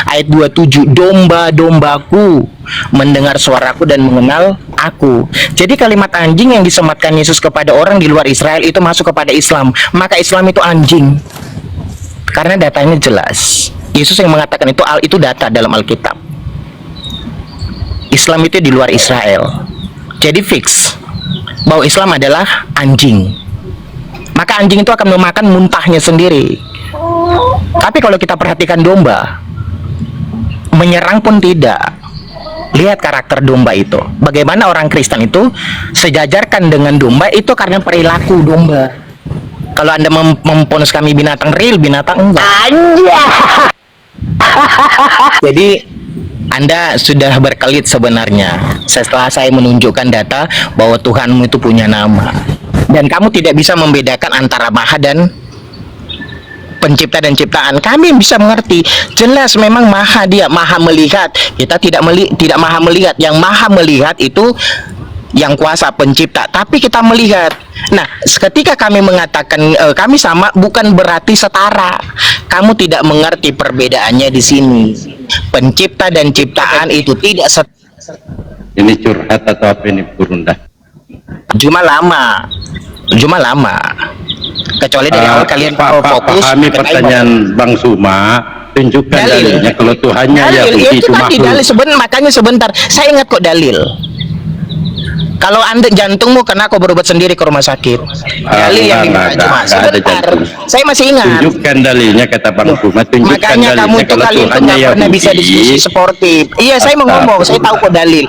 ayat 27, domba-dombaku mendengar suaraku dan mengenal aku. Jadi kalimat anjing yang disematkan Yesus kepada orang di luar Israel itu masuk kepada Islam. Maka Islam itu anjing. Karena datanya jelas. Yesus yang mengatakan itu data dalam Alkitab. Islam itu di luar Israel. Jadi fix bahwa Islam adalah anjing. Maka anjing itu akan memakan muntahnya sendiri. Tapi kalau kita perhatikan domba, menyerang pun tidak. Lihat karakter domba itu. Bagaimana orang Kristen itu sejajarkan dengan domba itu karena perilaku domba. Kalau Anda memponis kami binatang real, binatang enggak. Jadi Anda sudah berkelit sebenarnya setelah saya menunjukkan data bahwa Tuhanmu itu punya nama. Dan kamu tidak bisa membedakan antara maha dan pencipta dan ciptaan. Kami bisa mengerti. Jelas memang maha, dia maha melihat. Kita tidak maha melihat. Yang maha melihat itu yang kuasa pencipta. Tapi kita melihat. Nah, ketika kami mengatakan kami sama, bukan berarti setara. Kamu tidak mengerti perbedaannya di sini. Pencipta dan ciptaan itu tidak Ini curhat atau apa ini, Burunda? Cuma lama. Kecuali dari awal kalian fokus. Pahami pertanyaan Bang Suma, tunjukkan dalilnya kalau Tuhannya Yahudi itu tadi makhluk. dalil makanya sebentar. Saya ingat kok dalil. Kalau Anda jantungmu kena, kau berobat sendiri ke rumah sakit. Dalil yang cuma sebentar. Saya masih ingat. Tunjukkan dalilnya, kata Bang Suma. Tunjukkan Makanya kamu dalilnya itu kalau kalian Tuhannya nggak pernah bisa diskusi sportif. Iya, saya mau ngomong. Saya tahu kok dalil.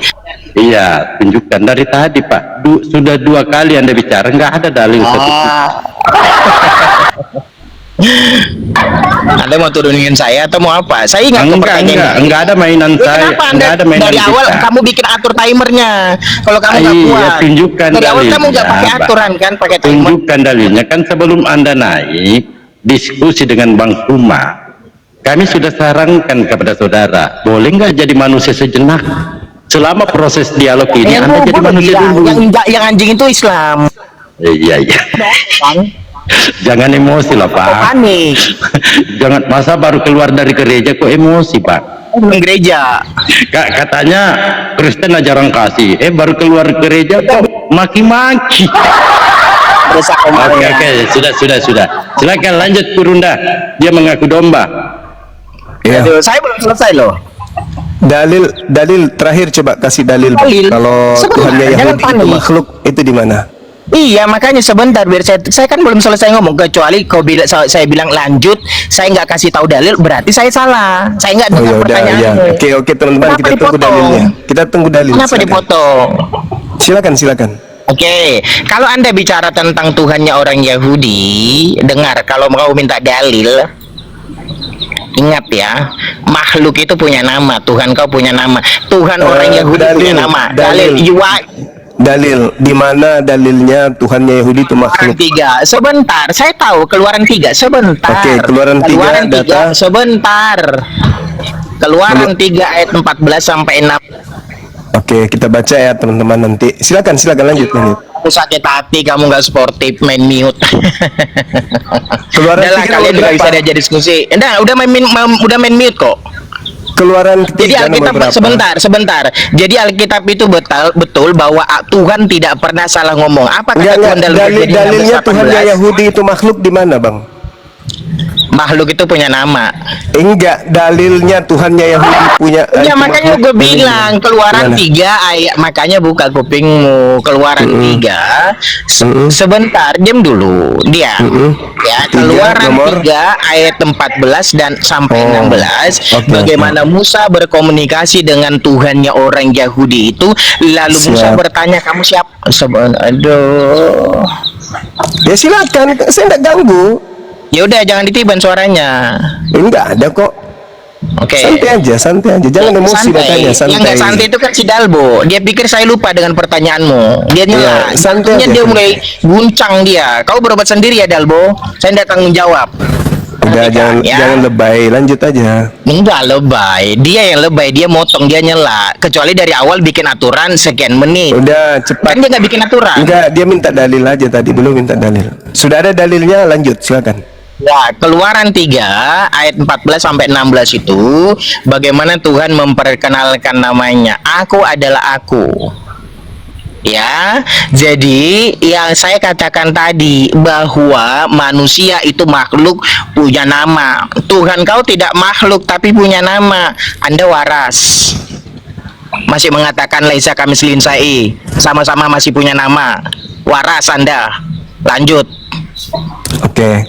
Iya, tunjukkan dari tadi, Pak. Sudah 2 kali Anda bicara, nggak ada dalil satu. Anda mau turunin saya atau mau apa? Saya ingat Enggak ada mainan saya. Kenapa Anda dari awal kamu bikin atur timernya? Kalau kamu nggak kuat, tunjukkan dari awal dalilnya, kamu nggak pakai Pak. aturan kan, pakai timer. Tunjukkan dalilnya kan sebelum Anda naik diskusi dengan Bang Suma. Kami sudah sarankan kepada saudara, boleh nggak jadi manusia sejenak? Selama proses dialog ini Anda jadi manusia dulu. Yang anjing itu Islam. Iya. Jangan emosi lah, Pak. Panik. Jangan, masa baru keluar dari gereja kok emosi, Pak. Gereja. Katanya Kristen jarang kasih. Baru keluar gereja kok maki-maki. Oke, sudah. Silakan lanjut, Kurunda. Dia mengaku domba. Ya. Aduh, saya belum selesai loh. Dalil terakhir, coba kasih dalil, Bang. Kalau Tuhannya Yahudi itu makhluk, itu di mana? Iya, makanya sebentar biar saya kan belum selesai ngomong. Kecuali kau saya bilang lanjut, saya nggak kasih tahu dalil, berarti saya salah. Saya nggak dengar pertanyaannya. Oke, teman-teman, kita tunggu dalilnya. Kita tunggu dalil. Kenapa dipotong? Silakan. Oke, kalau Anda bicara tentang Tuhannya orang Yahudi, dengar, kalau mau minta dalil, ingat ya, makhluk itu punya nama, Tuhan kau punya nama, Tuhan orang Yahudi punya nama. Dalil, di mana dalilnya Tuhannya Yahudi itu makhluk? Keluaran 3, sebentar, saya tahu Keluaran 3, sebentar. Oke, Keluaran 3 data. Sebentar. Keluaran 3 ayat 14 sampai 6. Oke, kita baca ya teman-teman nanti. Silakan lanjut. Aku sakit hati kamu nggak sportif, main mute. Keluaran Udah lah, 3 kalian nggak bisa diajak diskusi. Udah main mute kok. Keluaran Jadi 3 Alkitab sebentar. Jadi Alkitab itu betul bahwa Tuhan tidak pernah salah ngomong. Apa kata Tuhan dalam dalilnya Tuhannya Yahudi itu makhluk di mana, Bang? Makhluk itu punya nama. Enggak, dalilnya Tuhannya Yahudi punya. Ya makanya gue bilang Keluaran 3 ayat, makanya buka kupingmu. Keluaran 3 sebentar, diam dulu dia. Ya, Keluaran 3 ayat 14 dan sampai 16. Bagaimana Musa berkomunikasi dengan Tuhannya orang Yahudi itu, lalu Musa bertanya, kamu siapa? Aduh. Ya silakan, saya enggak ganggu. Ya udah, jangan ditiban suaranya. Enggak ada kok. Oke. Santai aja. Jangan emosi makanya, santai. Yang nggak santai itu kan si Dalbo. Dia pikir saya lupa dengan pertanyaanmu. Dia nyela. Santai aja. Dia mulai guncang dia. Kau berobat sendiri ya, Dalbo. Saya tidak tanggung jawab. Udah, perhatikan ya. jangan lebay, lanjut aja. Enggak lebay, dia yang lebay, dia motong, dia nyela. Kecuali dari awal bikin aturan sekian menit. Udah cepat. Kan dia nggak bikin aturan. Enggak, dia minta dalil aja tadi, belum minta dalil. Sudah ada dalilnya, lanjut, silakan. Ya, Keluaran 3 ayat 14 sampai 16 itu bagaimana Tuhan memperkenalkan namanya. Aku adalah aku. Ya, jadi yang saya katakan tadi bahwa manusia itu makhluk punya nama. Tuhan kau tidak makhluk tapi punya nama. Anda waras. Masih mengatakan laisa kamislihi syai'. Sama-sama masih punya nama. Waras Anda. Lanjut. Oke.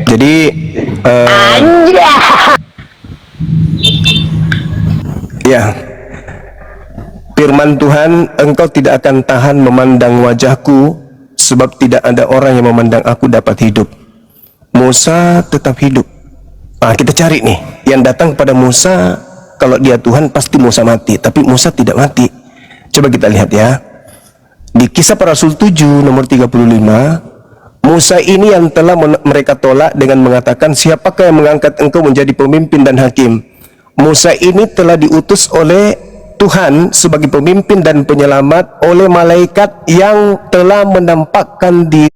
Jadi ya, firman Tuhan, engkau tidak akan tahan memandang wajahku, sebab tidak ada orang yang memandang aku dapat hidup. Musa tetap hidup. Nah, kita cari nih, yang datang kepada Musa, kalau dia Tuhan pasti Musa mati, tapi Musa tidak mati. Coba kita lihat ya. Di Kisah Para Rasul 7 nomor 35, Musa ini yang telah mereka tolak dengan mengatakan, siapakah yang mengangkat engkau menjadi pemimpin dan hakim? Musa ini telah diutus oleh Tuhan sebagai pemimpin dan penyelamat oleh malaikat yang telah menampakkan diri.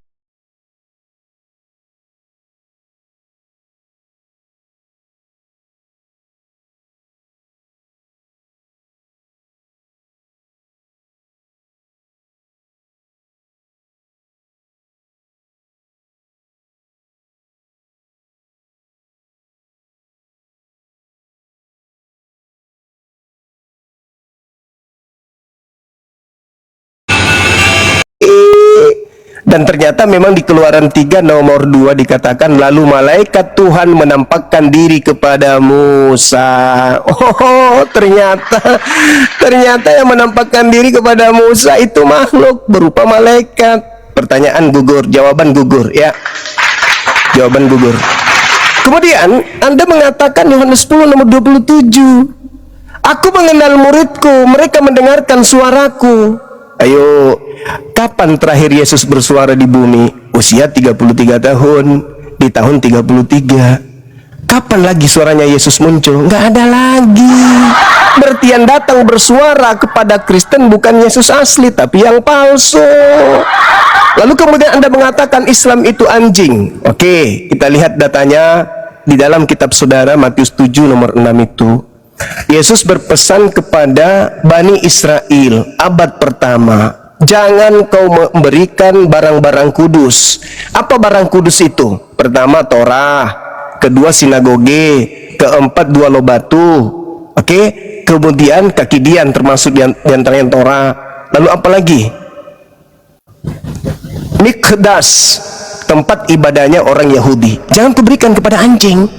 Dan ternyata memang di Keluaran 3 nomor 2 dikatakan, lalu malaikat Tuhan menampakkan diri kepada Musa. Oh, ternyata yang menampakkan diri kepada Musa itu makhluk berupa malaikat. Pertanyaan gugur, jawaban gugur ya. Jawaban gugur. Kemudian Anda mengatakan Yohanes 10 nomor 27, aku mengenal muridku, mereka mendengarkan suaraku. Ayo, kapan terakhir Yesus bersuara di bumi? Usia 33 tahun, di tahun 33. Kapan lagi suaranya Yesus muncul? Nggak ada lagi. Berarti yang datang bersuara kepada Kristen bukan Yesus asli, tapi yang palsu. Lalu kemudian Anda mengatakan Islam itu anjing. Oke, kita lihat datanya di dalam kitab saudara Matius 7 nomor 6 itu. Yesus berpesan kepada Bani Israel abad pertama, jangan kau memberikan barang-barang kudus. Apa barang kudus itu? Pertama Torah, kedua sinagoge, keempat dua loh batu. Oke, kemudian kaki dian termasuk di antaranya Torah. Lalu apa lagi? Mikdas, tempat ibadahnya orang Yahudi. Jangan kuberikan kepada anjing.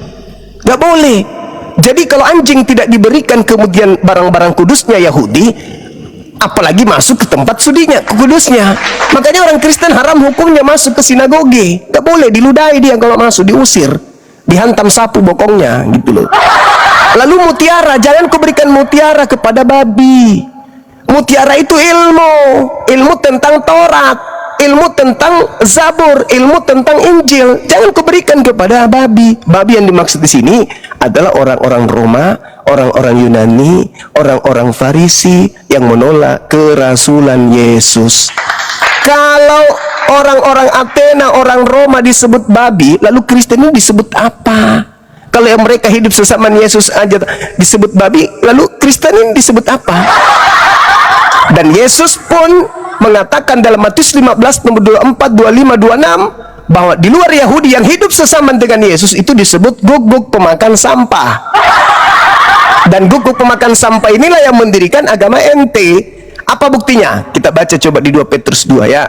Gak boleh. Jadi kalau anjing tidak diberikan kemudian barang-barang kudusnya Yahudi, apalagi masuk ke tempat sudinya, ke kudusnya. Makanya orang Kristen haram hukumnya masuk ke sinagoge. Gak boleh, diludahi dia kalau masuk, diusir, dihantam sapu bokongnya gitu loh. Lalu mutiara, jangan kuberikan mutiara kepada babi. Mutiara itu ilmu tentang Taurat, ilmu tentang Zabur, ilmu tentang Injil. Jangan kuberikan kepada babi. Babi yang dimaksud di sini adalah orang-orang Roma, orang-orang Yunani, orang-orang Farisi yang menolak kerasulan Yesus. Kalau orang-orang Athena, orang Roma disebut babi, lalu Kristen ini disebut apa? Kalau yang mereka hidup sesama Yesus aja disebut babi, lalu Kristen ini disebut apa? Dan Yesus pun mengatakan dalam Matius 15 nomor 24, 25, 26 bahwa di luar Yahudi yang hidup sesama dengan Yesus itu disebut guguk pemakan sampah. Dan guguk pemakan sampah inilah yang mendirikan agama ente. Apa buktinya? Kita baca coba di 2 Petrus 2 ya.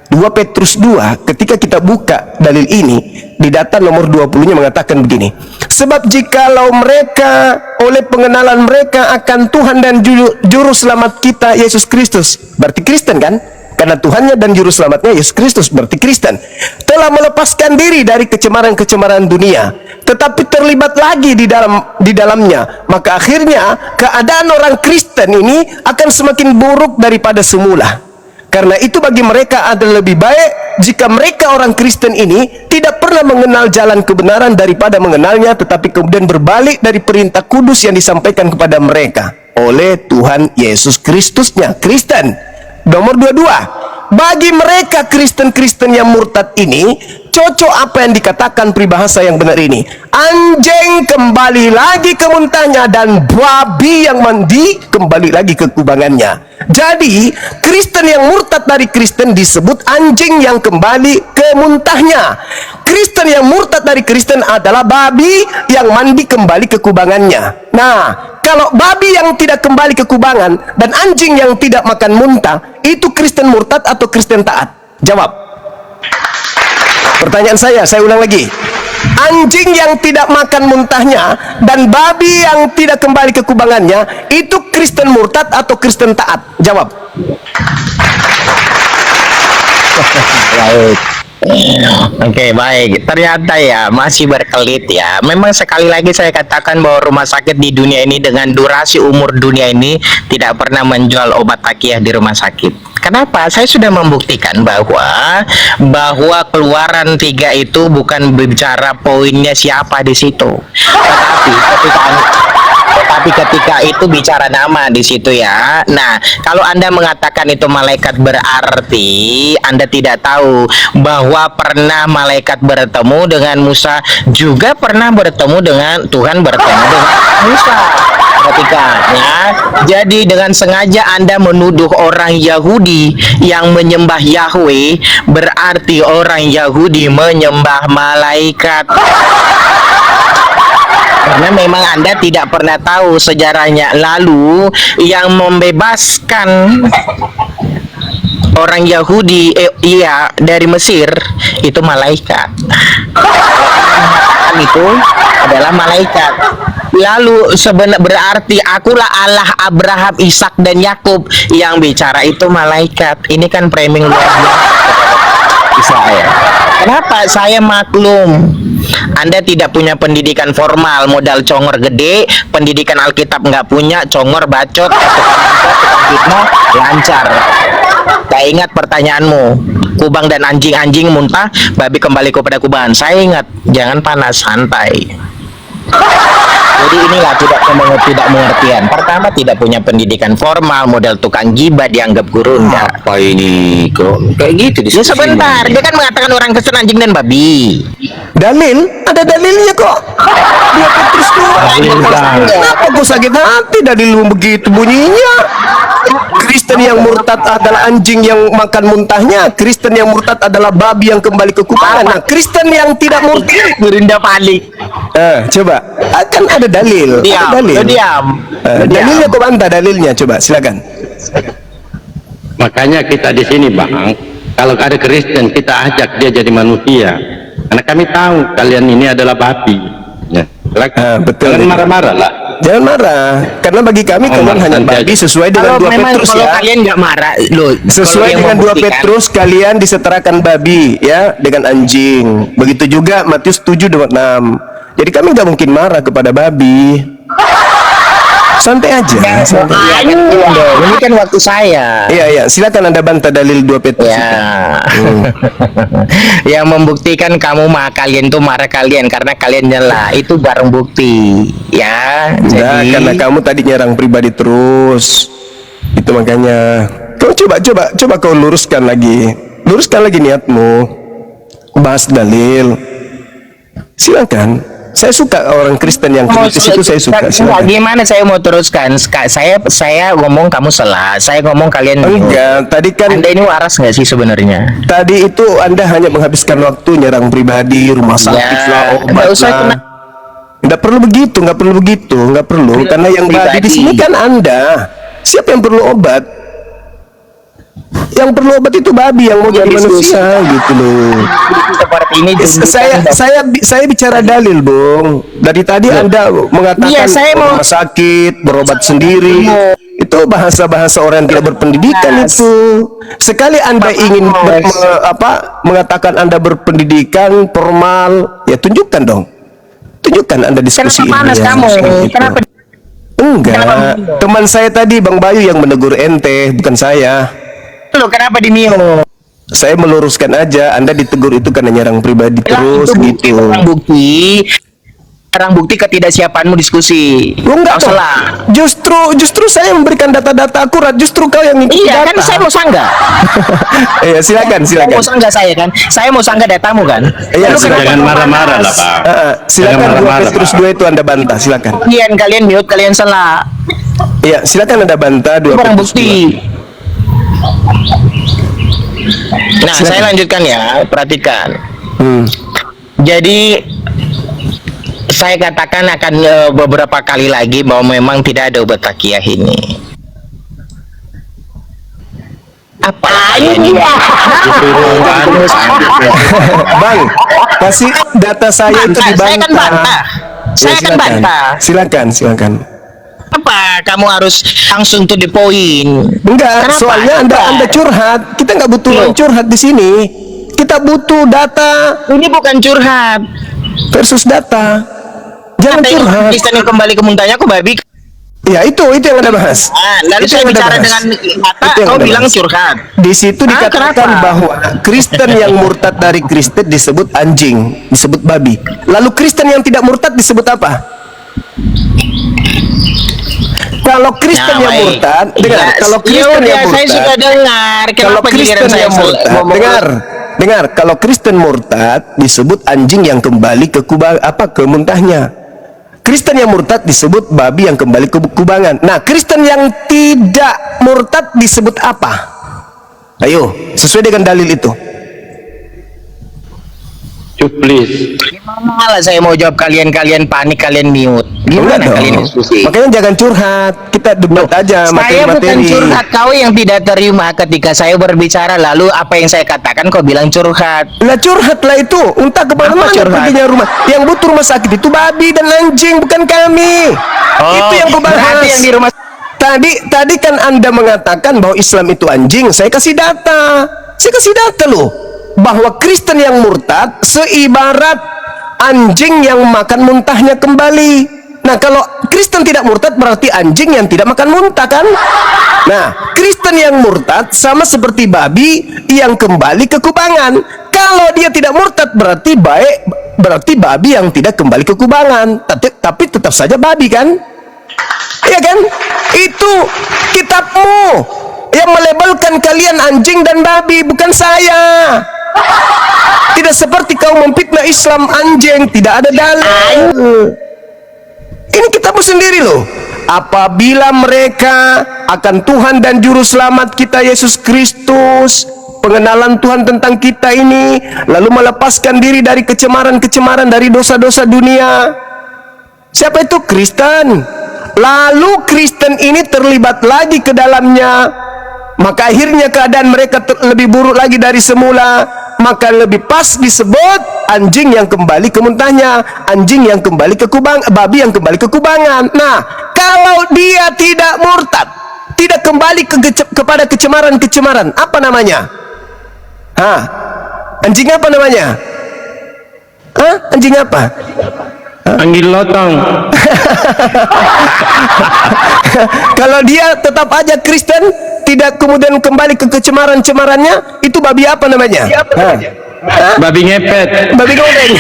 2 Petrus 2, ketika kita buka dalil ini, di data nomor 20-nya mengatakan begini. Sebab jikalau mereka oleh pengenalan mereka akan Tuhan dan juru selamat kita Yesus Kristus, berarti Kristen kan? Karena Tuhannya dan juru selamatnya Yesus Kristus, berarti Kristen, telah melepaskan diri dari kecemaran-kecemaran dunia, tetapi terlibat lagi di dalamnya, maka akhirnya keadaan orang Kristen ini akan semakin buruk daripada semula. Karena itu bagi mereka adalah lebih baik jika mereka orang Kristen ini tidak pernah mengenal jalan kebenaran daripada mengenalnya, tetapi kemudian berbalik dari perintah kudus yang disampaikan kepada mereka oleh Tuhan Yesus Kristusnya, Kristen. Nomor 22, bagi mereka Kristen-Kristen yang murtad ini, cocok apa yang dikatakan peribahasa yang benar ini. Anjing kembali lagi ke muntahnya, dan babi yang mandi kembali lagi ke kubangannya. Jadi, Kristen yang murtad dari Kristen disebut anjing yang kembali ke muntahnya. Kristen yang murtad dari Kristen adalah babi yang mandi kembali ke kubangannya. Nah, kalau babi yang tidak kembali ke kubangan dan anjing yang tidak makan muntah, itu Kristen murtad atau Kristen taat? Jawab. Pertanyaan saya ulang lagi. Anjing yang tidak makan muntahnya dan babi yang tidak kembali ke kubangannya, itu Kristen murtad atau Kristen taat? Jawab. Oke, baik. Ternyata ya masih berkelit ya. Memang sekali lagi saya katakan bahwa rumah sakit di dunia ini dengan durasi umur dunia ini tidak pernah menjual obat takiyah di rumah sakit. Kenapa? Saya sudah membuktikan bahwa keluaran 3 itu bukan bicara poinnya siapa di situ. Tetapi ketika itu bicara nama di situ ya. Nah, kalau Anda mengatakan itu malaikat, berarti Anda tidak tahu bahwa pernah malaikat bertemu dengan Musa, juga pernah bertemu dengan Tuhan, bertemu dengan Musa. Ketikanya, jadi dengan sengaja Anda menuduh orang Yahudi yang menyembah Yahweh, berarti orang Yahudi menyembah malaikat. Karena memang Anda tidak pernah tahu sejarahnya. Lalu yang membebaskan orang Yahudi dari Mesir itu malaikat. Itu adalah malaikat. Lalu berarti akulah Allah Abraham, Ishak dan Yakub, yang bicara itu malaikat. Ini kan framing luar biasa Israel. Kenapa saya maklum Anda tidak punya pendidikan formal, modal congor gede, pendidikan Alkitab nggak punya, congor bacot, fitnah lancar. Tak ingat pertanyaanmu, kubang dan anjing muntah, babi kembali kepada kubangan. Saya ingat, jangan panas, santai. Jadi inilah tidak mengertian. Pertama, tidak punya pendidikan formal, modal tukang gibah, dianggap guru. Apa ini kok kayak gitu Ya sebentar, dia kan mengatakan orang Kristen anjing dan babi. Dalil? Ada dalilnya kok. 2 Petrus 2. Kenapa kau sakit hati dalilmu begitu bunyinya? Kristen yang murtad adalah anjing yang makan muntahnya. Kristen yang murtad adalah babi yang kembali ke kubangan. Nah, Kristen yang tidak murtad Gerinda balik. coba, akan ada dalil. Diam, Ada dalil. diam. Dalilnya kau bantah dalilnya, coba silakan. Makanya kita di sini Bang, kalau ada Kristen kita ajak dia jadi manusia, karena kami tahu kalian ini adalah babi ya. Betul. Jangan marah-marah lah. Jangan marah, karena bagi kami kalian hanya babi sesuai dengan 2 Petrus kalau ya. kalian nggak marah, loh, Sesuai dengan 2 Petrus kalian disetarakan babi ya dengan anjing. Begitu juga Matius 7:6. Jadi kami nggak mungkin marah kepada babi. Santai aja. Santai. Ini kan waktu saya. Iya, silakan Anda bantah dalil 2 Petrus itu. Ya. Yang membuktikan kalian tuh marah karena kalian nyela, itu barang bukti ya. Nah, Jadi karena kamu tadi nyerang pribadi terus. Itu makanya. Kau coba kau luruskan lagi niatmu. Bahas dalil. Silakan. Saya suka orang Kristen yang kritis itu, saya suka. Silakan. Gimana saya mau teruskan? Saya ngomong kamu salah, saya ngomong kalian Enggak, tadi kan Anda ini waras nggak sih sebenarnya? tadi itu Anda hanya menghabiskan waktu nyerang pribadi, rumah sakit lah, obat nggak usah lah. Nggak perlu begitu, nggak perlu. Karena yang babi di sini kan Anda. Siapa yang perlu obat? Yang perlu obat itu babi yang mau jadi manusia gitu loh. Seperti ini Saya bicara dalil, Bung. Dari tadi Anda mengatakan Iya, saya mau- rumah sakit, berobat sendiri. Itu bahasa-bahasa orang yang tidak berpendidikan itu. Sekali Anda ingin mengatakan Anda berpendidikan formal, ya tunjukkan dong. Tunjukkan Anda diskusi Kenapa panas ilmiah, kamu? gitu. Kenapa? Enggak, teman saya tadi Bang Bayu yang menegur ente, bukan saya. Lo kenapa di mute? Saya meluruskan aja, Anda ditegur itu karena nyerang pribadi terus itu bukti, gitu. barang bukti ketidaksiapanmu diskusi. Lu enggak Kau kok. salah. Justru saya memberikan data-data akurat, justru kau yang ngikuti Iya data. kan saya mau sanggah. Iya, silakan. Saya mau sanggah saya kan. Saya mau sanggah datamu kan. Iya, Lalu silakan. kenapa Jangan kau marah-marah lah, panas? Pak. Silakan Jangan 2 marah-marah, Petrus Pak. 2 itu Anda bantah, silakan. Kalian mute, kalian salah. Iya, silakan Anda bantah 2 Itu barang Petrus 2. bukti. Nah, saya lanjutkan ya, perhatikan. Jadi saya katakan akan beberapa kali lagi bahwa memang tidak ada obat takiyah ini. Apa ini? Bang, kasih data saya itu Bantah, saya kan dibantah. bantah. Saya Ya, kan bantah. Silakan. Apa kamu harus langsung to the point? Enggak, Kenapa? soalnya Kenapa? Anda curhat. Kita nggak butuh Loh. orang curhat di sini. Kita butuh data Ini bukan curhat. versus data. Jangan Ada curhat. yang Kristen yang kembali ke muntahnya aku babi. Ya itu yang Anda bahas. Lalu Itu saya yang Anda bicara bahas. dengan mata, Itu yang kau Anda bilang bahas. curhat. Di situ dikatakan kenapa? bahwa Kristen yang murtad dari Kristen disebut anjing, disebut babi. Lalu Kristen yang tidak murtad disebut apa? Kalau Kristen Nah, yang baik. murtad, dengar. Ya, Kalau Kristen ya yang udah, saya murtad, sudah dengar. kalau Kenapa giliran Kristen saya yang murtad, ngomong? dengar. Kalau Kristen murtad disebut anjing yang kembali ke ke muntahnya. Kristen yang murtad disebut babi yang kembali ke kubangan. Nah, Kristen yang tidak murtad disebut apa? Ayo, sesuai dengan dalil itu. Please. Malah saya mau jawab, kalian panik, kalian mute. Gimana Enggak kalian dong. diskusi? Makanya jangan curhat. Kita debat aja Saya bukan materi-materi. curhat, kau yang tidak terima ketika saya berbicara. Lalu apa yang saya katakan kau bilang curhat. Lah curhat lah itu. Entah Apa kemana-mana curhat? perginya rumah. Yang butuh rumah sakit itu babi dan anjing, bukan kami. Itu yang ku bahas. Berarti yang di rumah Tadi kan Anda mengatakan bahwa Islam itu anjing. Saya kasih data. Saya kasih data loh. Bahwa Kristen yang murtad seibarat anjing yang makan muntahnya kembali. Nah, kalau Kristen tidak murtad berarti anjing yang tidak makan muntah kan? Nah, Kristen yang murtad sama seperti babi yang kembali ke kubangan. Kalau dia tidak murtad berarti babi yang tidak kembali ke kubangan. Tapi tetap saja babi kan? Iya kan? Itu kitabmu yang melabelkan kalian anjing dan babi, bukan saya. Tidak seperti kau memfitnah Islam anjing, tidak ada dalil. Ini kitabmu sendiri loh. Apabila mereka akan Tuhan dan Juru Selamat kita Yesus Kristus, pengenalan Tuhan tentang kita ini, lalu melepaskan diri dari kecemaran-kecemaran dari dosa-dosa dunia. Siapa itu? Kristen. Lalu Kristen ini terlibat lagi ke dalamnya, maka akhirnya keadaan mereka lebih buruk lagi dari semula. Maka lebih pas disebut anjing yang kembali ke muntahnya, anjing yang kembali ke babi yang kembali ke kubangan. Nah, kalau dia tidak murtad, tidak kembali kepada kecemaran-kecemaran, apa namanya? Hah? Anjing apa namanya? Hah? Anjing apa? Anjing lotong. Kalau dia tetap aja Kristen, tidak kemudian kembali ke kecemaran-cemarannya, itu babi apa namanya? Hah? Babi ngepet. Babi goreng.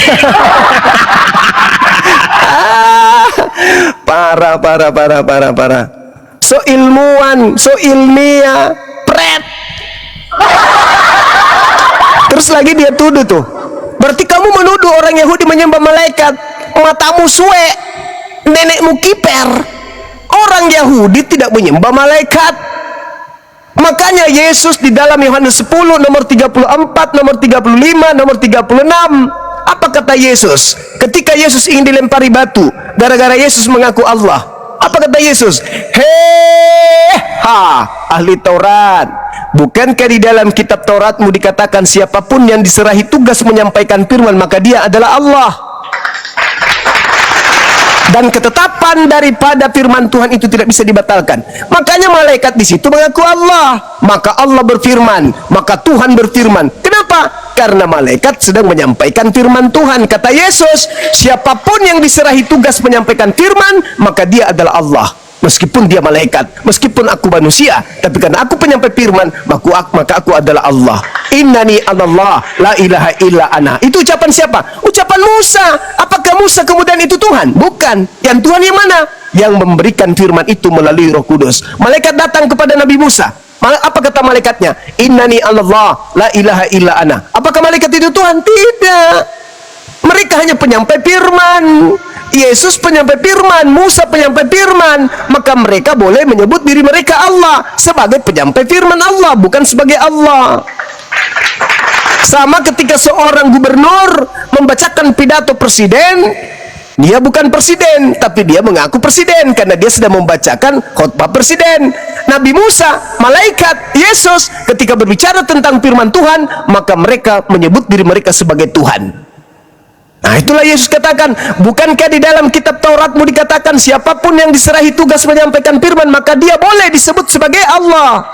Parah. So ilmuwan, so ilmiah, pret. Terus lagi dia tuduh tuh. Berarti kamu menuduh orang Yahudi menyembah malaikat. Matamu suwe, nenekmu kiper. Orang Yahudi tidak menyembah malaikat. Makanya Yesus di dalam Yohanes 10 nomor 34, nomor 35, nomor 36, apa kata Yesus? Ketika Yesus ingin dilempari batu gara-gara Yesus mengaku Allah, apa kata Yesus? Ahli Taurat, bukankah di dalam kitab Tauratmu dikatakan siapapun yang diserahi tugas menyampaikan firman maka dia adalah Allah? Dan ketetapan daripada firman Tuhan itu tidak bisa dibatalkan. Makanya malaikat di situ mengaku Allah. Maka Allah berfirman, maka Tuhan berfirman. Kenapa? Karena malaikat sedang menyampaikan firman Tuhan. Kata Yesus, siapapun yang diserahi tugas menyampaikan firman, maka dia adalah Allah. Meskipun dia malaikat, meskipun aku manusia, tapi karena aku penyampai firman, maka aku adalah Allah. innani anallah la ilaha illa ana. Itu ucapan siapa? Ucapan Musa. Apakah Musa kemudian itu Tuhan? Bukan. Yang Tuhan yang mana? Yang memberikan firman itu melalui Roh Kudus. Malaikat datang kepada Nabi Musa. Apa kata malaikatnya? Innani anallah la ilaha illa ana. Apakah malaikat itu Tuhan? Tidak. Mereka hanya penyampai firman. Yesus penyampai firman, Musa penyampai firman, maka mereka boleh menyebut diri mereka Allah sebagai penyampai firman Allah, bukan sebagai Allah. Sama ketika seorang gubernur membacakan pidato presiden, dia bukan presiden, tapi dia mengaku presiden karena dia sedang membacakan khotbah presiden. Nabi Musa, malaikat, Yesus ketika berbicara tentang firman Tuhan, maka mereka menyebut diri mereka sebagai Tuhan. Nah, itulah Yesus katakan, bukankah di dalam kitab Tauratmu dikatakan siapapun yang diserahi tugas menyampaikan firman, maka dia boleh disebut sebagai Allah.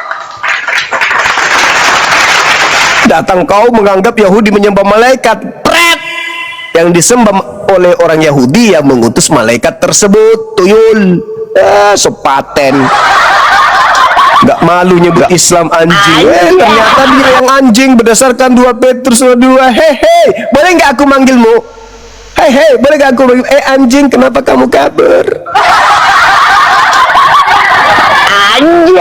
Datang kau menganggap Yahudi menyembah malaikat, pret! Yang disembah oleh orang Yahudi yang mengutus malaikat tersebut, tuyul, sepaten. Gak malu nyebut Islam anjing. Ternyata dia yang anjing berdasarkan 2 Petrus 2. Hei, boleh gak aku manggilmu? Hei, boleh gak aku manggil? Anjing, kenapa kamu kabur? Anjing.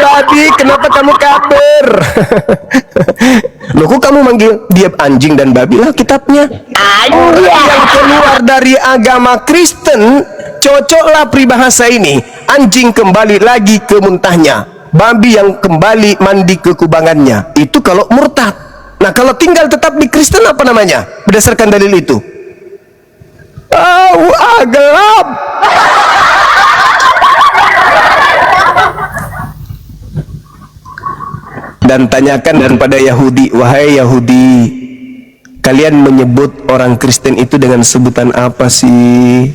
Babi, kenapa kamu kabur? Loh, kok kamu manggil dia anjing dan babi? Lah kitabnya. Orang yang keluar dari agama Kristen, cocoklah peribahasa ini. Anjing kembali lagi ke muntahnya, babi yang kembali mandi ke kubangannya. Itu kalau murtad. Nah, kalau tinggal tetap di Kristen apa namanya? Berdasarkan dalil itu. Gelap. Dan tanyakan kepada Yahudi, wahai Yahudi, kalian menyebut orang Kristen itu dengan sebutan apa sih?